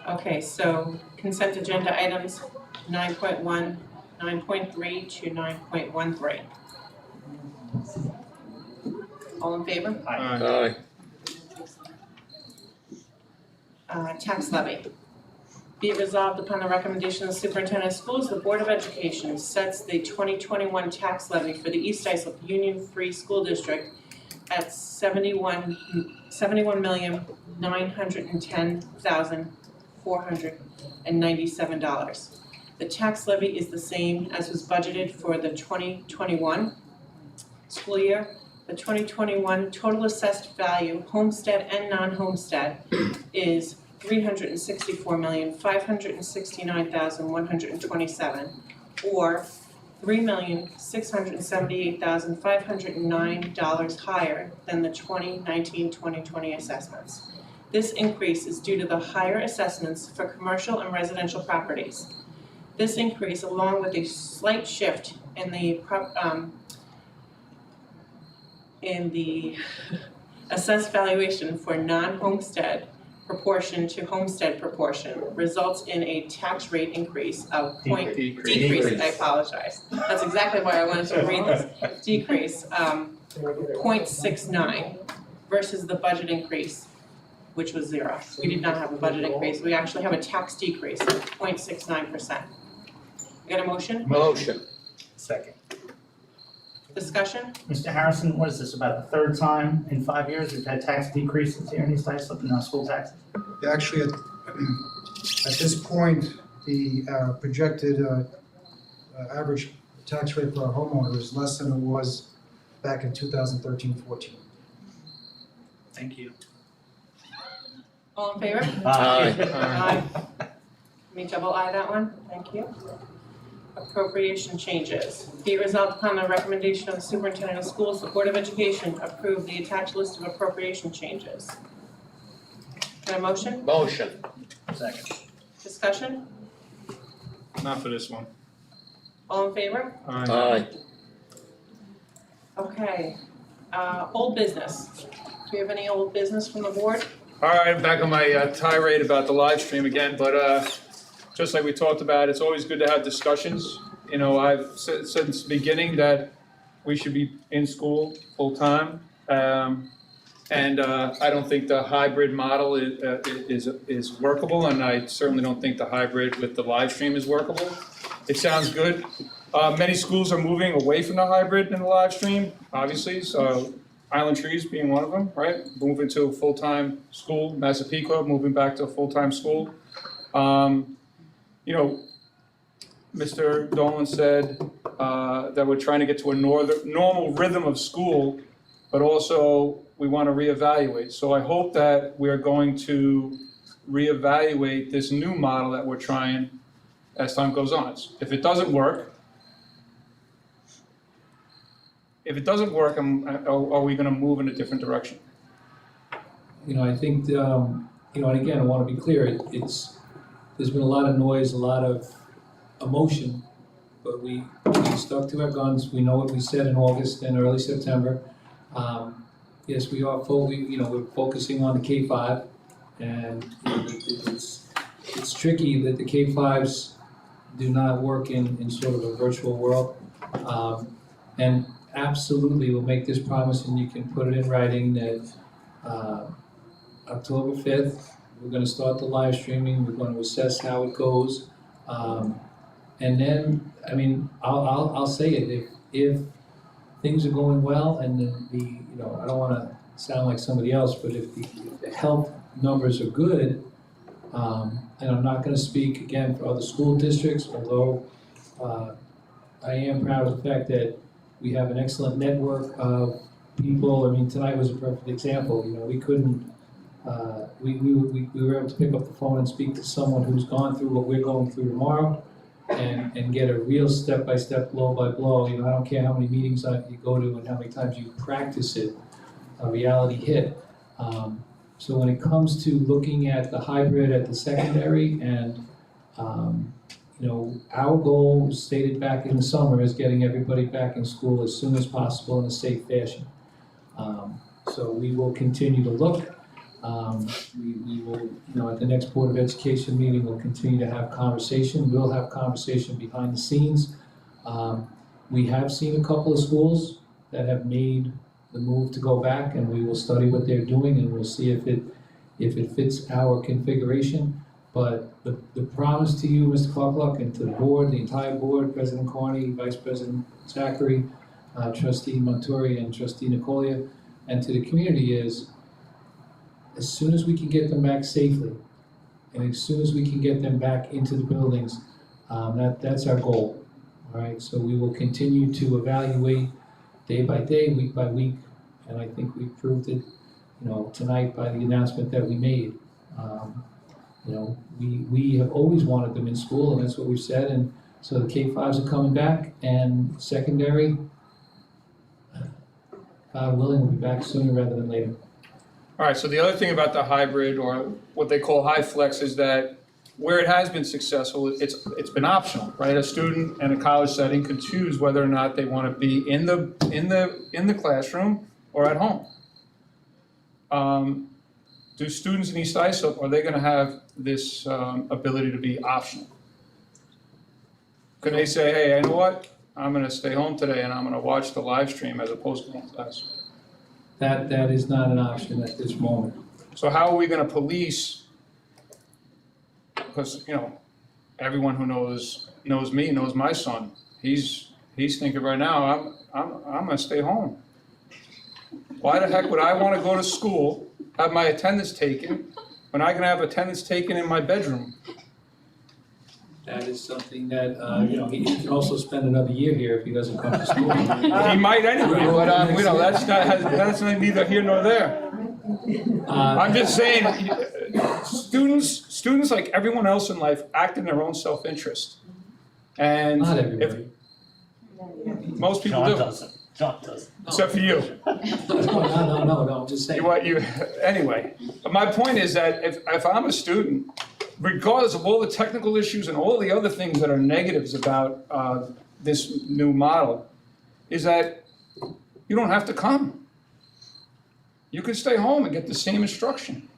Okay, so consent agenda items 9.1, 9.3 to 9.13. All in favor? Aye. Tax levy. Be it resolved upon the recommendation of the Superintendent of Schools, the Board of Education sets the 2021 tax levy for the East Islip Union Free School District at $71,910,497. The tax levy is the same as was budgeted for the 2021 school year. The 2021 total assessed value, homestead and non-homestead, is $364,569,127, or $3,678,509 higher than the 2019-2020 assessments. This increase is due to the higher assessments for commercial and residential properties. This increase, along with a slight shift in the assessed valuation for non-homestead proportion to homestead proportion, results in a tax rate increase of decrease, I apologize. That's exactly why I wanted to read this, decrease, 0.69 versus the budget increase, which was 0. We did not have a budget increase, we actually have a tax decrease of 0.69%. You got a motion? Motion. Second. Discussion? Mr. Harrison, what is this, about the third time in 5 years we've had tax decreases here in East Islip in our school taxes? Actually, at this point, the projected average tax rate for our homeowner is less than it was back in 2013-14. Thank you. All in favor? Aye. Aye. Let me double eye that one, thank you. Appropriation changes. Be it resolved upon the recommendation of the Superintendent of Schools, the Board of Education approve the attached list of appropriation changes. Can I have a motion? Motion. Second. Discussion? Not for this one. All in favor? Aye. Okay. Old business. Do we have any old business from the board? All right, I'm back on my tirade about the live stream again, but just like we talked about, it's always good to have discussions. You know, I've said since the beginning that we should be in school full-time. And I don't think the hybrid model is workable, and I certainly don't think the hybrid with the live stream is workable. It sounds good. Many schools are moving away from the hybrid and the live stream, obviously, so Island Trees being one of them, right? Moving to a full-time school, Massapequa moving back to a full-time school. You know, Mr. Dolan said that we're trying to get to a normal rhythm of school, but also we want to reevaluate. So I hope that we're going to reevaluate this new model that we're trying as time goes on. If it doesn't work, are we going to move in a different direction? You know, I think, you know, and again, I want to be clear, there's been a lot of noise, a lot of emotion, but we stuck to our guns. We know what we said in August and early September. Yes, we are we're focusing on the K-5, and you know, it's tricky that the K-5s do not work in sort of a virtual world. And absolutely, we'll make this promise, and you can put it in writing that October 5th, we're going to start the live streaming. We're going to assess how it goes. And then, I mean, I'll say it, if things are going well and you know, I don't wanna sound like somebody else, but if the health numbers are good, and I'm not gonna speak again for other school districts, although, I am proud of the fact that we have an excellent network of people. I mean, tonight was a perfect example, you know, we couldn't, we were able to pick up the phone and speak to someone who's gone through what we're going through tomorrow and get a real step-by-step, blow-by-blow. You know, I don't care how many meetings you go to and how many times you practice it, a reality hit. So when it comes to looking at the hybrid at the secondary and, you know, our goal stated back in the summer is getting everybody back in school as soon as possible in a safe fashion. So we will continue to look. We will, you know, at the next Board of Education meeting, we'll continue to have conversation. We'll have conversation behind the scenes. We have seen a couple of schools that have made the move to go back, and we will study what they're doing, and we'll see if it fits our configuration. But the promise to you, Mr. Clark, and to the board, the entire board, President Carney, Vice President Zachary, Trustee Montori, and Trustee Nicolia, and to the community is, as soon as we can get them back safely, and as soon as we can get them back into the buildings, that's our goal, all right? So we will continue to evaluate day by day, week by week, and I think we proved it, you know, tonight by the announcement that we made. You know, we have always wanted them in school, and that's what we've said, and so the K-5s are coming back, and secondary, God willing, will be back sooner rather than later. All right, so the other thing about the hybrid, or what they call high flex, is that where it has been successful, it's been optional, right? A student in a college setting could choose whether or not they want to be in the classroom or at home. Do students in East Islip, are they going to have this ability to be optional? Can they say, hey, you know what? I'm going to stay home today and I'm going to watch the live stream as opposed to going to class? That is not an option at this moment. So how are we going to police? Because, you know, everyone who knows me, knows my son. He's thinking right now, I'm going to stay home. Why the heck would I want to go to school, have my attendance taken, when I can have attendance taken in my bedroom? That is something that, you know, he can also spend another year here if he doesn't come to school. He might anyway, but, you know, that's neither here nor there. I'm just saying, students like everyone else in life act in their own self-interest. And Not everybody. most people do. John doesn't. Except for you. No, I'm just saying. Anyway, my point is that if I'm a student, regardless of all the technical issues and all the other things that are negatives about this new model, is that you don't have to come. You can stay home and get the same instruction.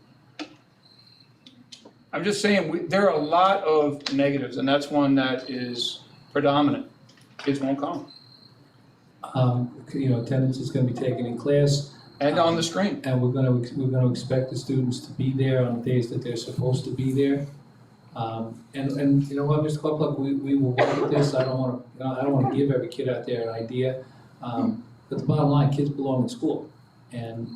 I'm just saying, there are a lot of negatives, and that's one that is predominant. Kids won't come. You know, attendance is gonna be taken in class. And on the screen. And we're gonna expect the students to be there on the days that they're supposed to be there. And you know what, Mr. Koplik, we will work with this. I don't wanna give every kid out there an idea. But the bottom line, kids belong in school. And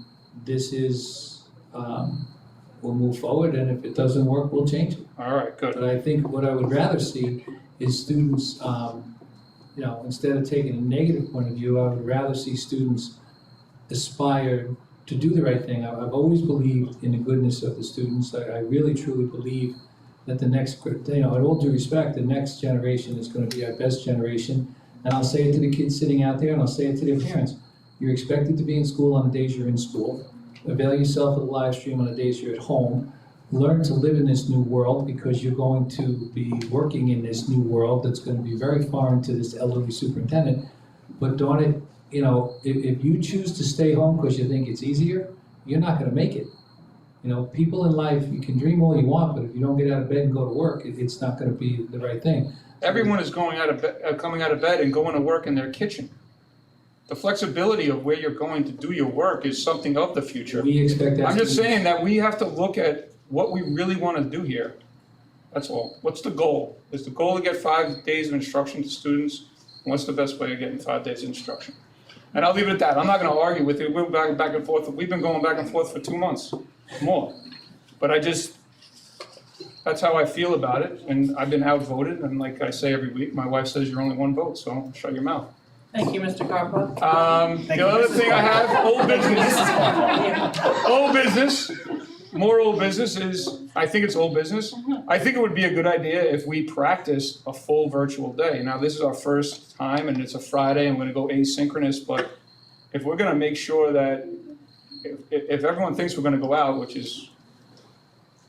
this is, we'll move forward, and if it doesn't work, we'll change it. All right, good. But I think what I would rather see is students, you know, instead of taking a negative point of view, I would rather see students aspire to do the right thing. I've always believed in the goodness of the students. I really truly believe that the next, you know, in all due respect, the next generation is going to be our best generation. And I'll say it to the kids sitting out there, and I'll say it to their parents. You're expected to be in school on the days you're in school. Avail yourself of the live stream on the days you're at home. Learn to live in this new world, because you're going to be working in this new world that's going to be very foreign to this elderly superintendent. But darn it, you know, if you choose to stay home because you think it's easier, you're not going to make it. You know, people in life, you can dream all you want, but if you don't get out of bed and go to work, it's not going to be the right thing. Everyone is coming out of bed and going to work in their kitchen. The flexibility of where you're going to do your work is something of the future. We expect that. I'm just saying that we have to look at what we really want to do here That's all. What's the goal? Is the goal to get 5 days of instruction to students? And what's the best way of getting 5 days of instruction? And I'll leave it at that. I'm not gonna argue with you. We're back and forth. We've been going back and forth for 2 months, more. But that's how I feel about it, and I've been outvoted, and like I say every week, my wife says you're only one vote, so shut your mouth. Thank you, Mr. Carpenter. The other thing I have, old business, more old business is, I think it's old business. I think it would be a good idea if we practiced a full virtual day. Now, this is our first time, and it's a Friday, and we're gonna go asynchronous, but if we're gonna make sure that, if everyone thinks we're gonna go out, which is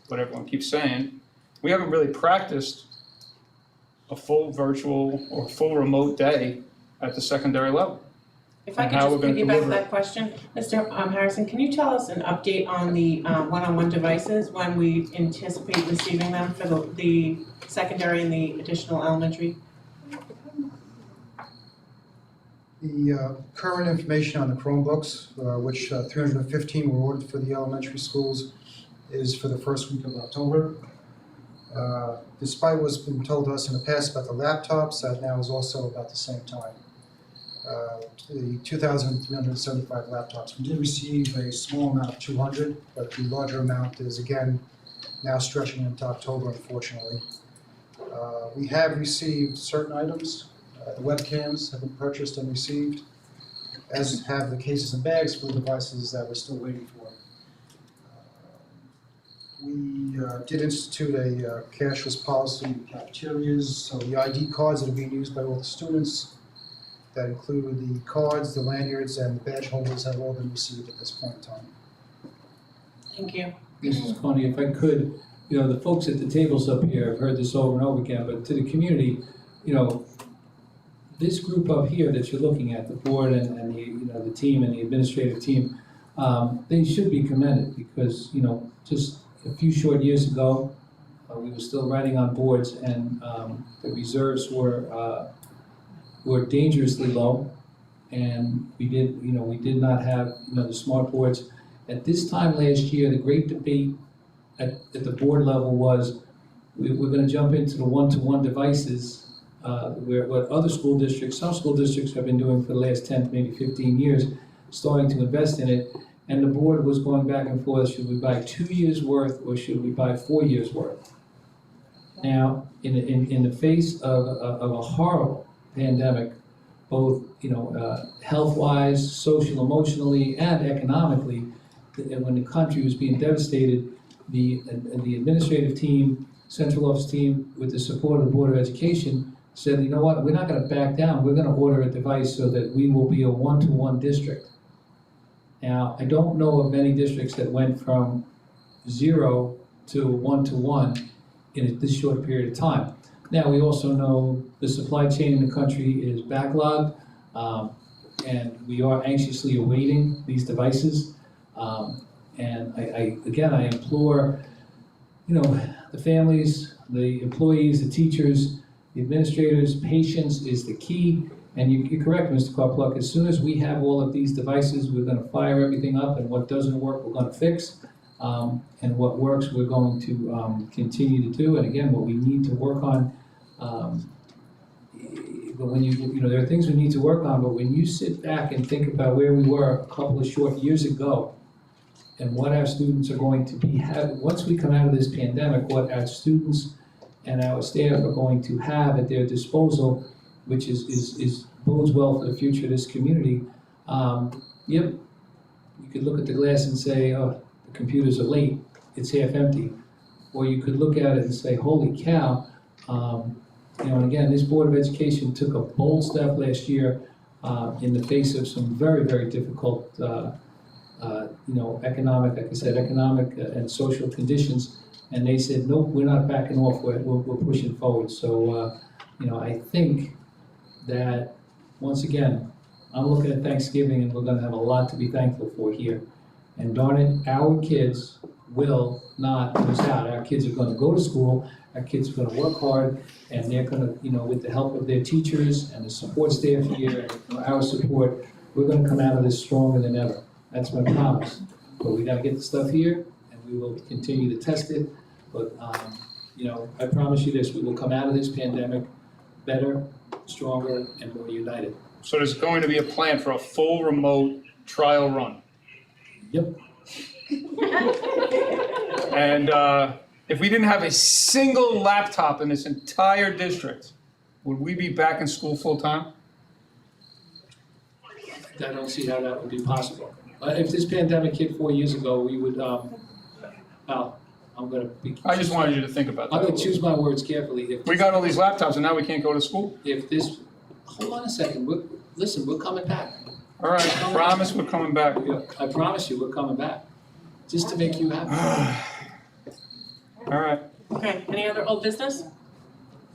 what everyone keeps saying, we haven't really practiced a full virtual or full remote day at the secondary level. If I And could how just we're gonna piggyback deliver that it. question, Mr. Harrison, can you tell us an update on the one-on-one devices, when we anticipate receiving them for the secondary and the additional elementary? The current information on the Chromebooks, which 315 were ordered for the elementary schools, is for the first week of October. Despite what's been told to us in the past about the laptops, that now is also about the same time. The 2,375 laptops. We did receive a small amount of 200, but the larger amount is again now stretching into October, unfortunately. We have received certain items. The webcams have been purchased and received, as have the cases and bags for the devices that we're still waiting for. We did institute a cashless policy in cafeterias, so the ID cards that are being used by all the students, that include the cards, the lanyards, and the badge holders have all been received at this point in time. Thank you. Mrs. Coney, if I could, the folks at the tables up here have heard this over and over again, but to the community, this group up here that you're looking at, the board and the team and the administrative team, they should be commended because, just a few short years ago, we were still writing on boards and the reserves were dangerously low. And we did not have, the smart boards. At this time last year, the great debate at the board level was, we're gonna jump into the one-to-one devices, where what other school districts, some school districts have been doing for the last 10, maybe 15 years, starting to invest in it. And the board was going back and forth, should we buy 2 years worth or should we buy 4 years worth? Now, in the face of a horrible pandemic, both health-wise, social, emotionally, and economically, when the country was being devastated, the administrative team, central office team, with the support of the Board of Education, said, you know what, we're not gonna back down, we're gonna order a device so that we will be a one-to-one district. Now, I don't know of many districts that went from 0 to one-to-one in this short period of time. Now, we also know the supply chain in the country is backlogged, and we are anxiously awaiting these devices. And I implore, the families, the employees, the teachers, the administrators, patience is the key. And you're correct, Mr. Karpluk, as soon as we have all of these devices, we're gonna fire everything up, and what doesn't work, we're gonna fix. And what works, we're going to continue to do. And again, what we need to work on, but when there are things we need to work on, but when you sit back and think about where we were a couple of short years ago, and what our students are going to be having, once we come out of this pandemic, what our students and our staff are going to have at their disposal, which is bodes well for the future of this community. Yep, you could look at the glass and say, oh, the computers are late, it's half empty. Or you could look at it and say, holy cow, and again, this Board of Education took a bold step last year in the face of some very, very difficult, economic, like I said, economic and social conditions. And they said, nope, we're not backing off, we're pushing forward. So, I think that, once again, I'm looking at Thanksgiving and we're gonna have a lot to be thankful for here. And darn it, our kids will not miss out. Our kids are gonna go to school, our kids are gonna work hard, and they're gonna, with the help of their teachers and the support staff here, and our support, we're gonna come out of this stronger than ever. That's my promise. But we gotta get the stuff here, and we will continue to test it. But you know, I promise you this, we will come out of this pandemic better, stronger, and more united. So there's going to be a plan for a full remote trial run. Yep. And if we didn't have a single laptop in this entire district, would we be back in school full-time? I don't see how that would be possible. If this pandemic hit 4 years ago, we would, well, I'm gonna be. I just wanted you to think about that. I'm gonna choose my words carefully. If We got all these laptops and now we can't go to school? If this, hold on a second, listen, we're coming back. All right, promise we're coming back. I promise you, we're coming back, just to make you happy. All right, Okay, any other old business?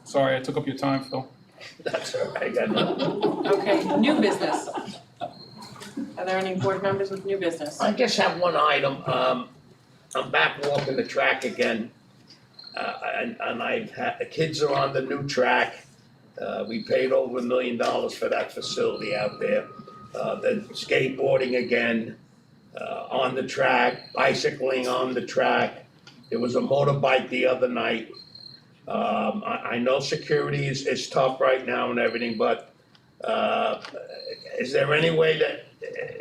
sorry, I took up your time, Phil. That's all right, I got nothing. Okay, new business. Are there any board members with new business? I just have one item. I'm back walking the track again. And I've had, the kids are on the new track. We paid over $1 million for that facility out there. The skateboarding again, on the track, bicycling on the track. There was a motorbike the other night. I know security is tough right now and everything, but, is there any way that,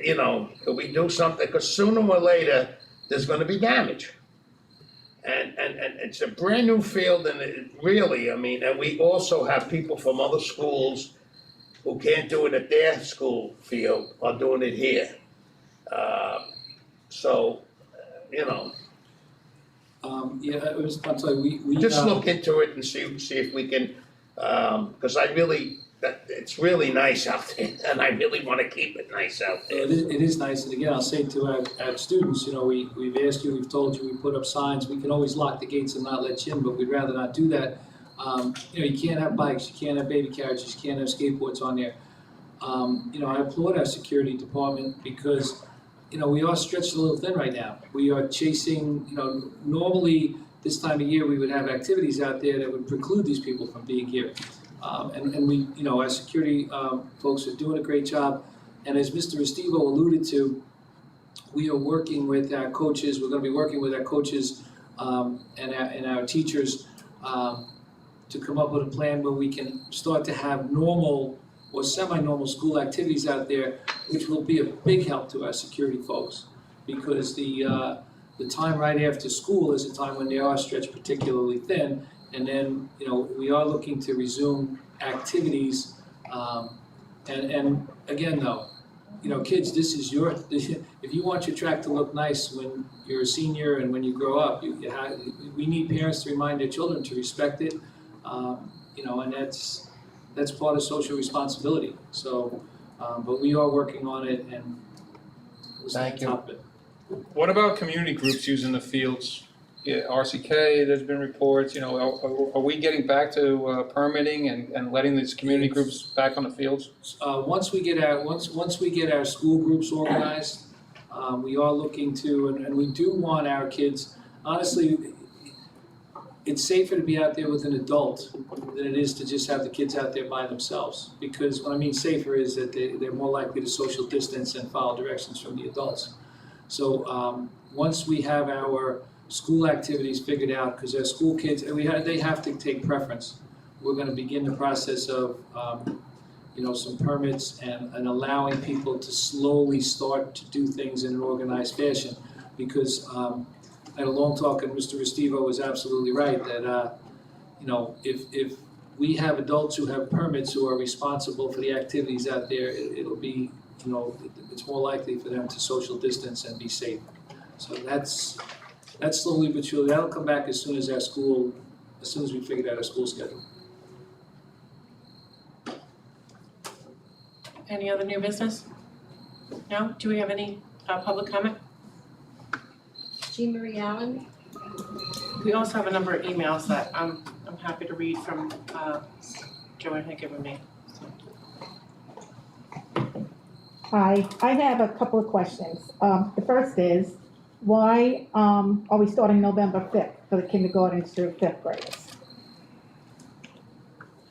you know, could we do something? Because sooner or later, there's gonna be damage. And it's a brand new field and it really, I mean, and we also have people from other schools who can't do it at their school field are doing it here. So, you know, Yeah, I'm sorry, we. just look into it and see if we can, because I really, it's really nice out there and I really want to keep it nice out there. It is nice, and again, I'll say to our students, you know, we've asked you, we've told you, we put up signs, we can always lock the gates and not let you in, but we'd rather not do that. You know, you can't have bikes, you can't have baby carriages, you can't have skateboards on there. You know, I applaud our security department because, you know, we are stretched a little thin right now. We are chasing, you know, normally this time of year, we would have activities out there that would preclude these people from being here. And we, you know, our security folks are doing a great job. And as Mr. Estivo alluded to, we are working with our coaches, we're gonna be working with our coaches and our teachers to come up with a plan where we can start to have normal or semi-normal school activities out there, which will be a big help to our security folks. Because the time right after school is a time when they are stretched particularly thin. And then, you know, we are looking to resume activities. And again, though, you know, kids, this is if you want your track to look nice when you're a senior and when you grow up, we need parents to remind their children to respect it. You know, and that's part of social responsibility. So, but we are working on it and we'll stay on top of it. What about community groups using the fields? Yeah, RCK, there's been reports, you know, are we getting back to permitting and letting these community groups back on the fields? Once we get our school groups organized, we are looking to, and we do want our kids, honestly, it's safer to be out there with an adult than it is to just have the kids out there by themselves. Because what I mean safer is that they're more likely to social distance and follow directions from the adults. So once we have our school activities figured out, because our school kids, they have to take preference. We're going to begin the process of, you know, some permits and allowing people to slowly start to do things in an organized fashion. Because I had a long talk, and Mr. Estivo was absolutely right that, you know, if we have adults who have permits who are responsible for the activities out there, it'll be, you know, it's more likely for them to social distance and be safe. So that's slowly but surely, that'll come back as soon as we figured out our school schedule. Any other new business? No? Do we have any public comment? Jean Marie Allen. We also have a number of emails that I'm happy to read from Joanne had given me. Hi, I have a couple of questions. The first is, why are we starting November 5th for the kindergarten through 5th graders?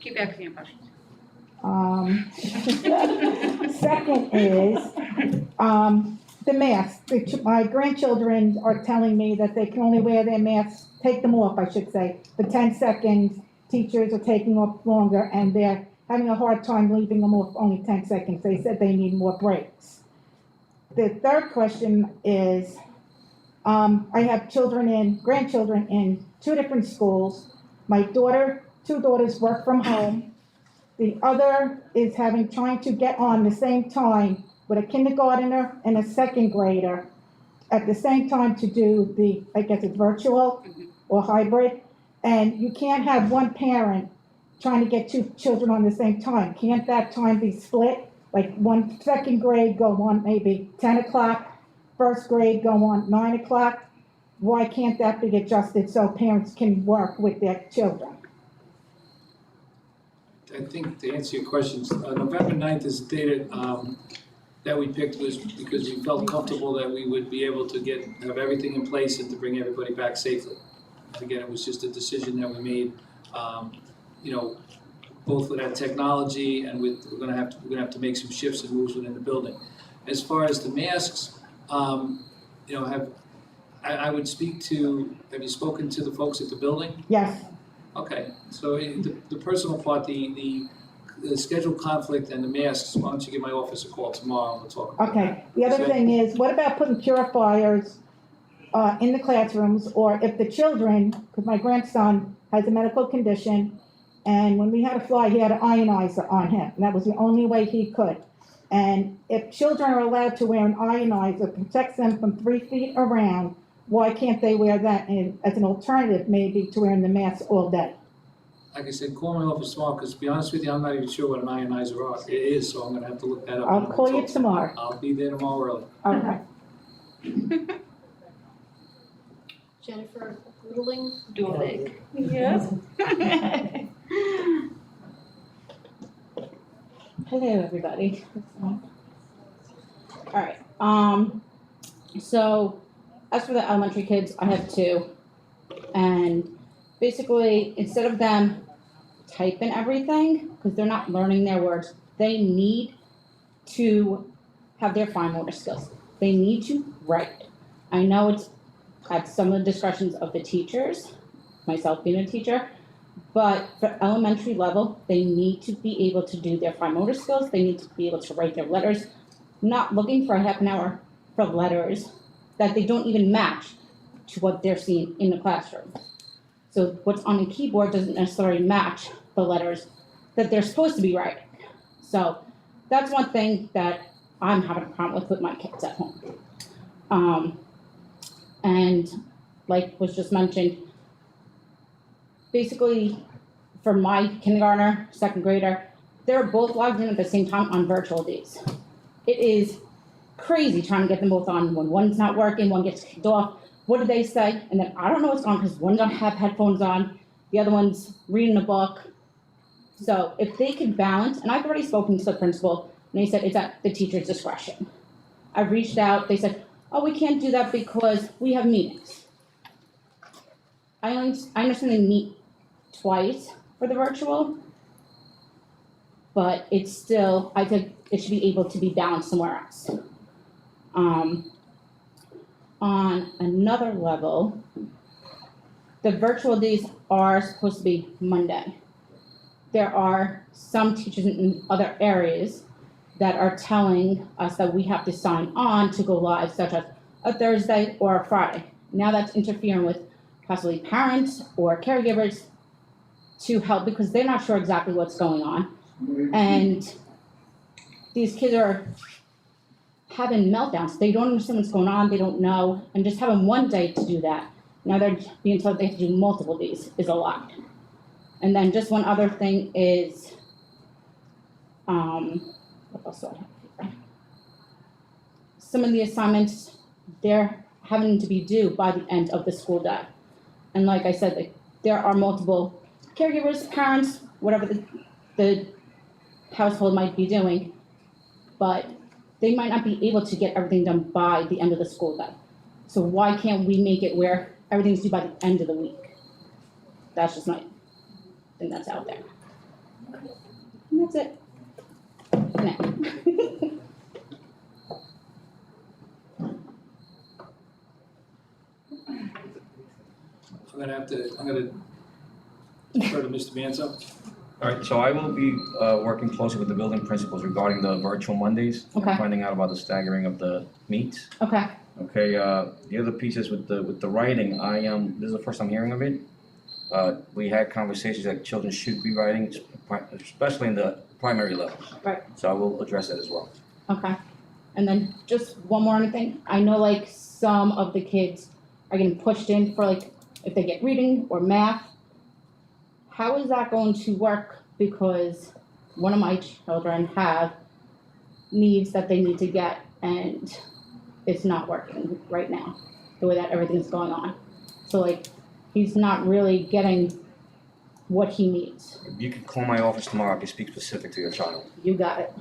Keep asking your questions. Second is, the masks. My grandchildren are telling me that they can only wear their masks, take them off, I should say, for 10 seconds. Teachers are taking off longer, and they're having a hard time leaving them off only 10 seconds. They said they need more breaks. The third question is, I have grandchildren in 2 different schools. My 2 daughters work from home. The other is trying to get on the same time with a kindergartner and a 2nd grader at the same time to do I guess it's virtual or hybrid. And you can't have one parent trying to get 2 children on the same time. Can't that time be split? Like 2nd grade go on maybe 10 o'clock, 1st grade go on 9 o'clock. Why can't that be adjusted so parents can work with their children? I think to answer your questions, November 9th is the date that we picked was because we felt comfortable that we would be able to have everything in place and to bring everybody back safely. Again, it was just a decision that we made, both with that technology and we're gonna have to make some shifts and moves within the building. As far as the masks, I would speak to, have you spoken to the folks at the building? Yes. Okay, so the personal part, the schedule conflict and the masks, why don't you give my office a call tomorrow and we'll talk about that. Okay, the other thing is, what about putting purifiers in the classrooms, or if the children, because my grandson has a medical condition, and when we had a fly, he had an ionizer on him, and that was the only way he could. And if children are allowed to wear an ionizer, protects them from 3 feet around, why can't they wear that as an alternative maybe to wearing the mask all day? Like I said, call my office tomorrow, because to be honest with you, I'm not even sure what an ionizer is, so I'm gonna have to look that up. I'll call you tomorrow. I'll be there tomorrow early. Okay. Jennifer Goodling, Dulick. Yes. Hello, everybody. All right, so as for the elementary kids, I have 2. And basically, instead of them typing everything, because they're not learning their words, they need to have their fine motor skills. They need to write. I know it's at some of the discretions of the teachers, myself being a teacher, but for elementary level, they need to be able to do their fine motor skills. They need to be able to write their letters, not looking for a half an hour for letters that they don't even match to what they're seeing in the classroom. So what's on the keyboard doesn't necessarily match the letters that they're supposed to be writing. So that's one thing that I'm having a problem with my kids at home. And like was just mentioned, basically for my kindergartner, 2nd grader, they're both logged in at the same time on virtual days. It is crazy trying to get them both on when one's not working, one gets kicked off. What do they say? And then I don't know what's going on because one doesn't have headphones on, the other one's reading a book. So if they could balance, and I've already spoken to the principal, and they said it's at the teacher's discretion. I've reached out, they said, oh, we can't do that because we have meetings. I understand they meet twice for the virtual, but it's still, I think it should be able to be balanced somewhere else. On another level, the virtual days are supposed to be Monday. There are some teachers in other areas that are telling us that we have to sign on to go live, such as a Thursday or a Friday. Now that's interfering with possibly parents or caregivers to help because they're not sure exactly what's going on. And these kids are having meltdowns. They don't understand what's going on, they don't know, and just having one day to do that. Now they're being told they have to do multiple days is a lot. And then just one other thing is, what else do I have here? Some of the assignments, they're having to be due by the end of the school day. And like I said, there are multiple caregivers, parents, whatever the household might be doing, but they might not be able to get everything done by the end of the school day. So why can't we make it where everything's due by the end of the week? That's just my thing that's out there. And that's it. No. I'm gonna defer to Mr. Manzo. All right, so I will be working closely with the building principals regarding the virtual Mondays. Okay. Finding out about the staggering of the meets. Okay, Okay, the other pieces with the writing, this is the first I'm hearing of it. We had conversations that children should be writing, especially in the primary levels. Right. So I will address that as well. okay. And then just one more thing. I know like some of the kids are getting pushed in for like, if they get reading or math. How is that going to work? Because one of my children have needs that they need to get, and it's not working right now, the way that everything's going on. So like, he's not really getting what he needs. You can call my office tomorrow, I can speak specific to your child. You got it.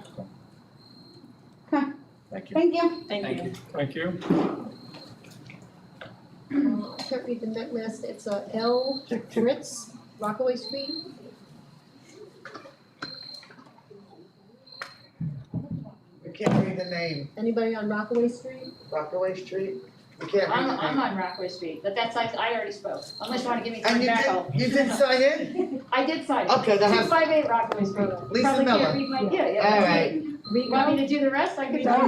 Okay, Thank you. thank you. Thank you. Thank you. I can't read the net list, it's L. Ritz, Rockaway Street. We can't read the name. Anybody on Rockaway Street? Rockaway Street? We can't read the name. I'm on Rockaway Street, but that's like, I already spoke, unless you wanna give me And time you back. did, you did sign in? I did sign it. Okay, then have- 258 Rockaway Street. Lisa Probably Miller. can't read my, yeah. All right. You want me to do the rest? I could do No.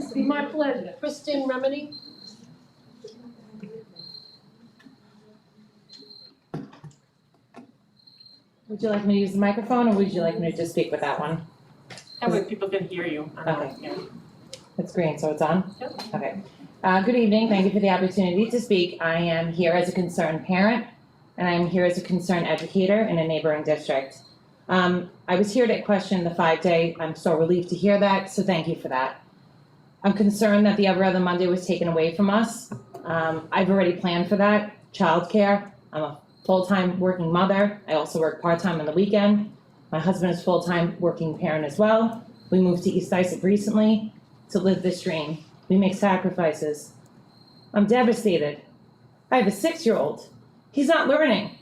it. Be my pleasure. Kristen Remini? Would you like me to use the microphone, or would you like me to just speak with that one? That way people can hear you. Okay. Yeah. It's green, so it's on? Yep. Okay. Good evening, thank you for the opportunity to speak. I am here as a concerned parent, and I am here as a concerned educator in a neighboring district. I was here to question the 5-day. I'm so relieved to hear that, so thank you for that. I'm concerned that the every other Monday was taken away from us. I've already planned for that. Childcare. I'm a full-time working mother. I also work part-time on the weekend. My husband is full-time working parent as well. We moved to East Islip recently to live this dream. We make sacrifices. I'm devastated. I have a 6-year-old. He's not learning.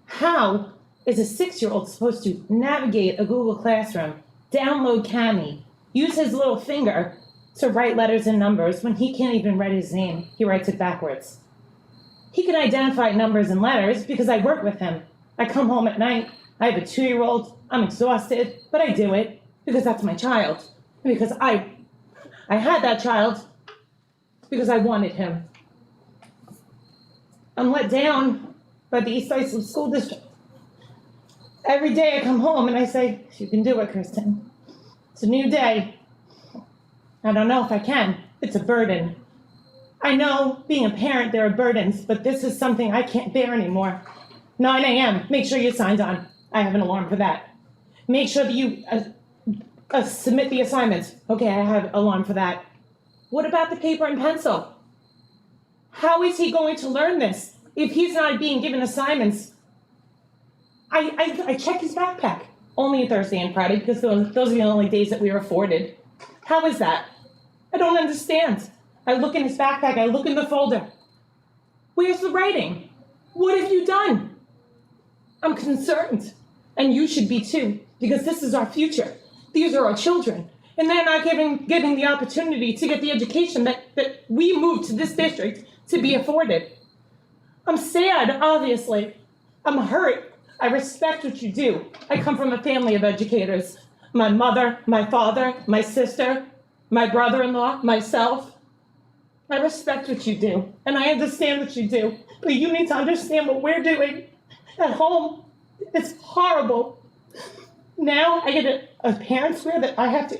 How is a 6-year-old supposed to navigate a Google Classroom, download Kami, use his little finger to write letters and numbers when he can't even write his name? He writes it backwards. He can identify numbers and letters because I work with him. I come home at night. I have a 2-year-old. I'm exhausted, but I do it because that's my child. Because I had that child because I wanted him. I'm let down by the East Islip School District. Every day I come home and I say, you can do it, Kristen. It's a new day. I don't know if I can. It's a burden. I know being a parent, there are burdens, but this is something I can't bear anymore. 9 a.m., make sure you're signed on. I have an alarm for that. Make sure that you submit the assignments. Okay, I have an alarm for that. What about the paper and pencil? How is he going to learn this if he's not being given assignments? I check his backpack only Thursday and Friday because those are the only days that we are afforded. How is that? I don't understand. I look in his backpack, I look in the folder. Where's the writing? What have you done? I'm concerned, and you should be too, because this is our future. These are our children, and they're not getting the opportunity to get the education that we moved to this district to be afforded. I'm sad, obviously. I'm hurt. I respect what you do. I come from a family of educators. My mother, my father, my sister, my brother-in-law, myself. I respect what you do, and I understand what you do, but you need to understand what we're doing at home. It's horrible. Now I get a parent swear that I have to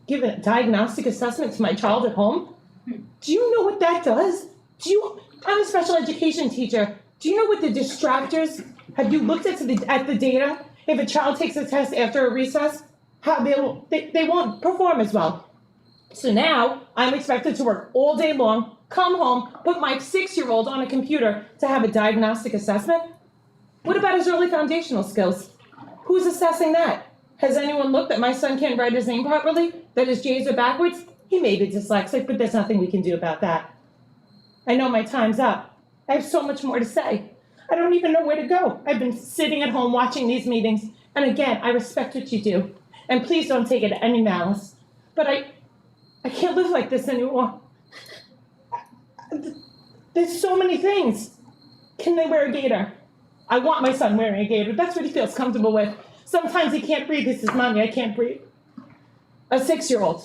give a diagnostic assessment to my child at home. Do you know what that does? I'm a special education teacher. Do you know what the distractors? Have you looked at the data? If a child takes a test after a recess, how they won't perform as well. So now I'm expected to work all day long, come home, put my 6-year-old on a computer to have a diagnostic assessment? What about his early foundational skills? Who's assessing that? Has anyone looked that my son can't write his name properly? That his J's are backwards? He may be dyslexic, but there's nothing we can do about that. I know my time's up. I have so much more to say. I don't even know where to go. I've been sitting at home watching these meetings, and again, I respect what you do. And please don't take it any malice. But I can't live like this anymore. There's so many things. Can they wear a gaiter? I want my son wearing a gaiter. That's what he feels comfortable with. Sometimes he can't breathe. He says, Mommy, I can't breathe. A 6-year-old.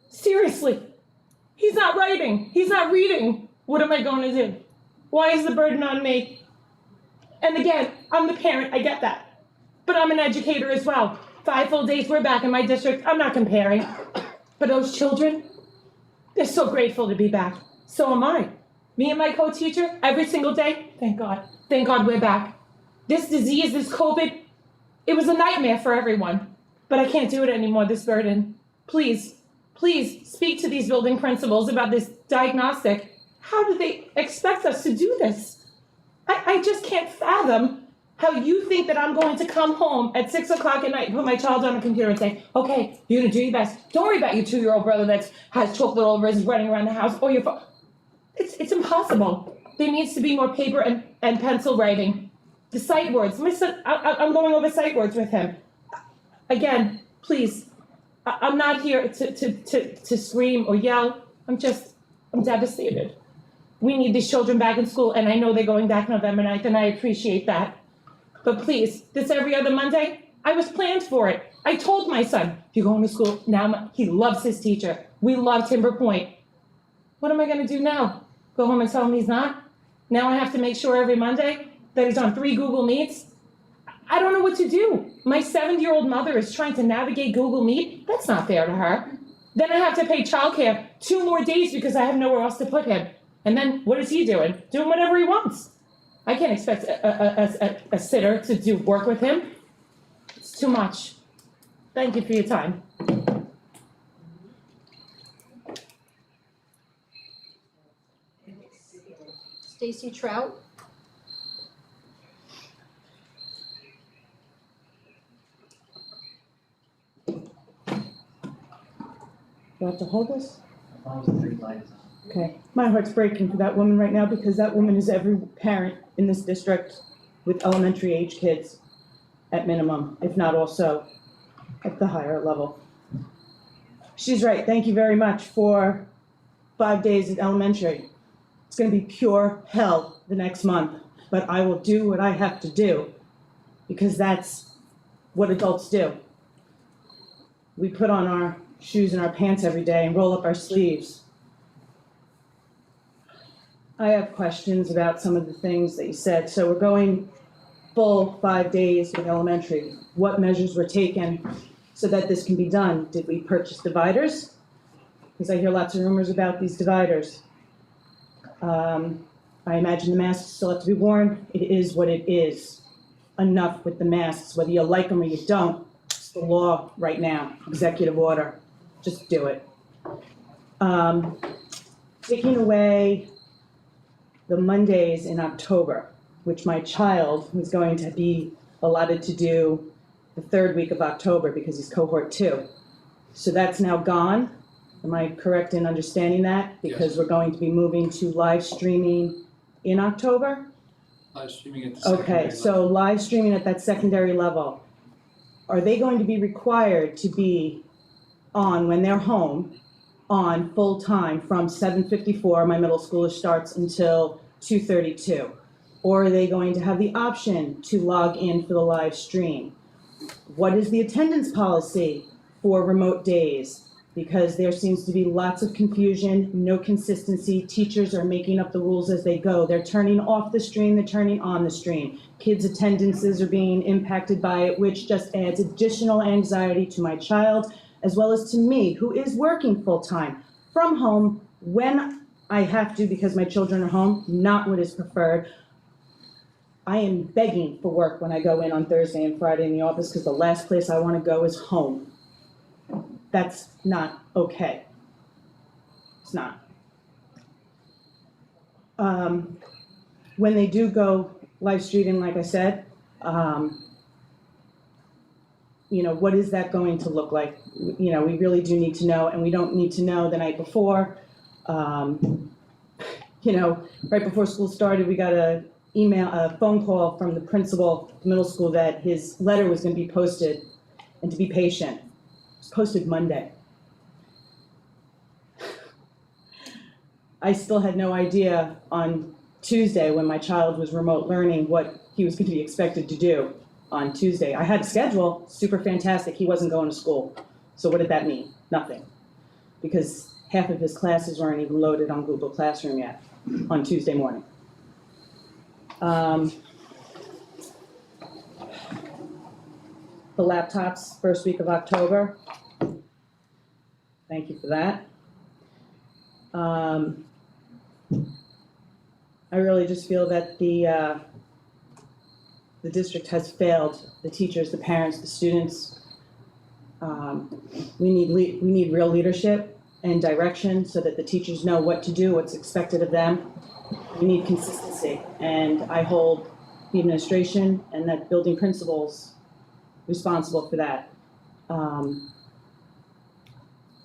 Seriously. He's not writing. He's not reading. What am I going to do? Why is the burden on me? And again, I'm the parent. I get that. But I'm an educator as well. 5 full days we're back in my district. I'm not comparing. But those children, they're so grateful to be back. So am I. Me and my co-teacher, every single day, thank God. Thank God we're back. This disease, this COVID, it was a nightmare for everyone. But I can't do it anymore, this burden. Please, please speak to these building principals about this diagnostic. How do they expect us to do this? I just can't fathom how you think that I'm going to come home at 6 o'clock at night and put my child on a computer and say, okay, you're gonna do your best. Don't worry about your 2-year-old brother that has chocolate all over his running around the house or your phone. It's impossible. There needs to be more paper and pencil writing. The sight words. My son, I'm going over sight words with him. Again, please, I'm not here to scream or yell. I'm devastated. We need these children back in school, and I know they're going back November 9th, and I appreciate that. But please, this every other Monday, I was planned for it. I told my son, you're going to school now. He loves his teacher. We love Timber Point. What am I going to do now? Go home and tell him he's not? Now I have to make sure every Monday that he's on 3 Google Meets? I don't know what to do. My 7-year-old mother is trying to navigate Google Meet. That's not fair to her. Then I have to pay childcare 2 more days because I have nowhere else to put him. And then what is he doing? Doing whatever he wants. I can't expect a sitter to do work with him. It's too much. Thank you for your time. Stacy Trout. Do I have to hold this? Okay. My heart's breaking for that woman right now because that woman is every parent in this district with elementary age kids at minimum, if not also at the higher level. She's right. Thank you very much for 5 days at elementary. It's going to be pure hell the next month, but I will do what I have to do because that's what adults do. We put on our shoes and our pants every day and roll up our sleeves. I have questions about some of the things that you said. So we're going full 5 days with elementary. What measures were taken so that this can be done? Did we purchase dividers? Because I hear lots of rumors about these dividers. I imagine the masks still have to be worn. It is what it is. Enough with the masks, whether you like them or you don't. It's the law right now, executive order. Just do it. Taking away the Mondays in October, which my child was going to be allotted to do the 3rd week of October because he's cohort 2. So that's now gone. Am I correct in understanding that? Because we're going to be moving to live streaming in October? Live streaming at the secondary Okay, level. so live streaming at that secondary level. Are they going to be required to be on when they're home, on full-time from 7:54, my middle schooler starts, until 2:32? Or are they going to have the option to log in for the live stream? What is the attendance policy for remote days? Because there seems to be lots of confusion, no consistency. Teachers are making up the rules as they go. They're turning off the stream, they're turning on the stream. Kids' attendances are being impacted by it, which just adds additional anxiety to my child, as well as to me, who is working full-time from home when I have to because my children are home, not what is preferred. I am begging for work when I go in on Thursday and Friday in the office because the last place I want to go is home. That's not okay. It's not. When they do go live streaming, like I said, what is that going to look like? We really do need to know, and we don't need to know the night before. Right before school started, we got a phone call from the principal of the middle school that his letter was going to be posted, and to be patient. It was posted Monday. I still had no idea on Tuesday when my child was remote learning what he was going to be expected to do on Tuesday. I had a schedule, super fantastic, he wasn't going to school. So what did that mean? Nothing. Because half of his classes weren't even loaded on Google Classroom yet on Tuesday morning. The laptops, first week of October. Thank you for that. I really just feel that the district has failed the teachers, the parents, the students. We need real leadership and direction so that the teachers know what to do, what's expected of them. We need consistency, and I hold the administration and that building principals responsible for that.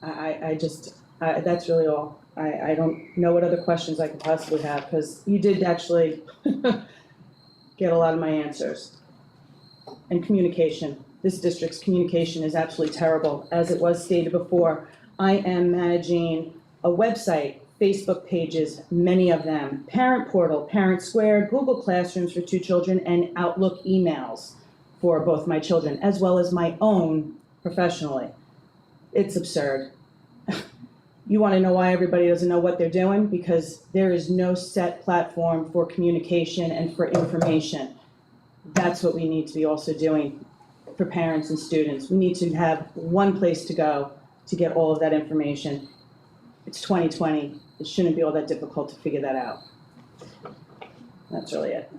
That's really all. I don't know what other questions I could possibly have, because you did actually get a lot of my answers. And communication. This district's communication is absolutely terrible. As it was stated before, I am managing a website, Facebook pages, many of them, parent portal, Parent Squared, Google Classrooms for 2 children, and Outlook emails for both my children, as well as my own professionally. It's absurd. You want to know why everybody doesn't know what they're doing? Because there is no set platform for communication and for information. That's what we need to be also doing for parents and students. We need to have one place to go to get all of that information. It's 2020. It shouldn't be all that difficult to figure that out. That's really it.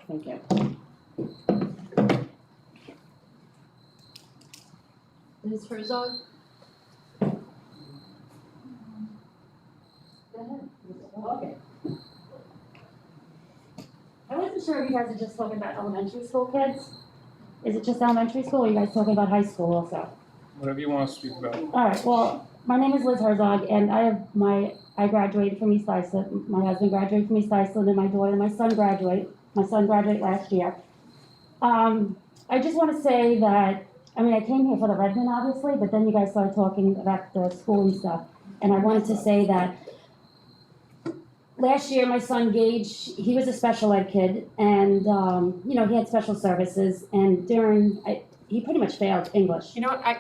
Thank you. Ms. Herzog? Okay. I wasn't sure if you guys are just talking about elementary school kids. Is it just elementary school, or are you guys talking about high school also? Whatever you want to speak about. All right, well, my name is Liz Herzog, and I graduated from East Islip. My husband graduated from East Islip, and my daughter and my son graduated. My son graduated last year. I just want to say that, I came here for the Redmond, obviously, but then you guys started talking about the school and stuff. And I wanted to say that last year, my son Gage, he was a special ed kid, and, he had special services, and he pretty much failed English. You know what,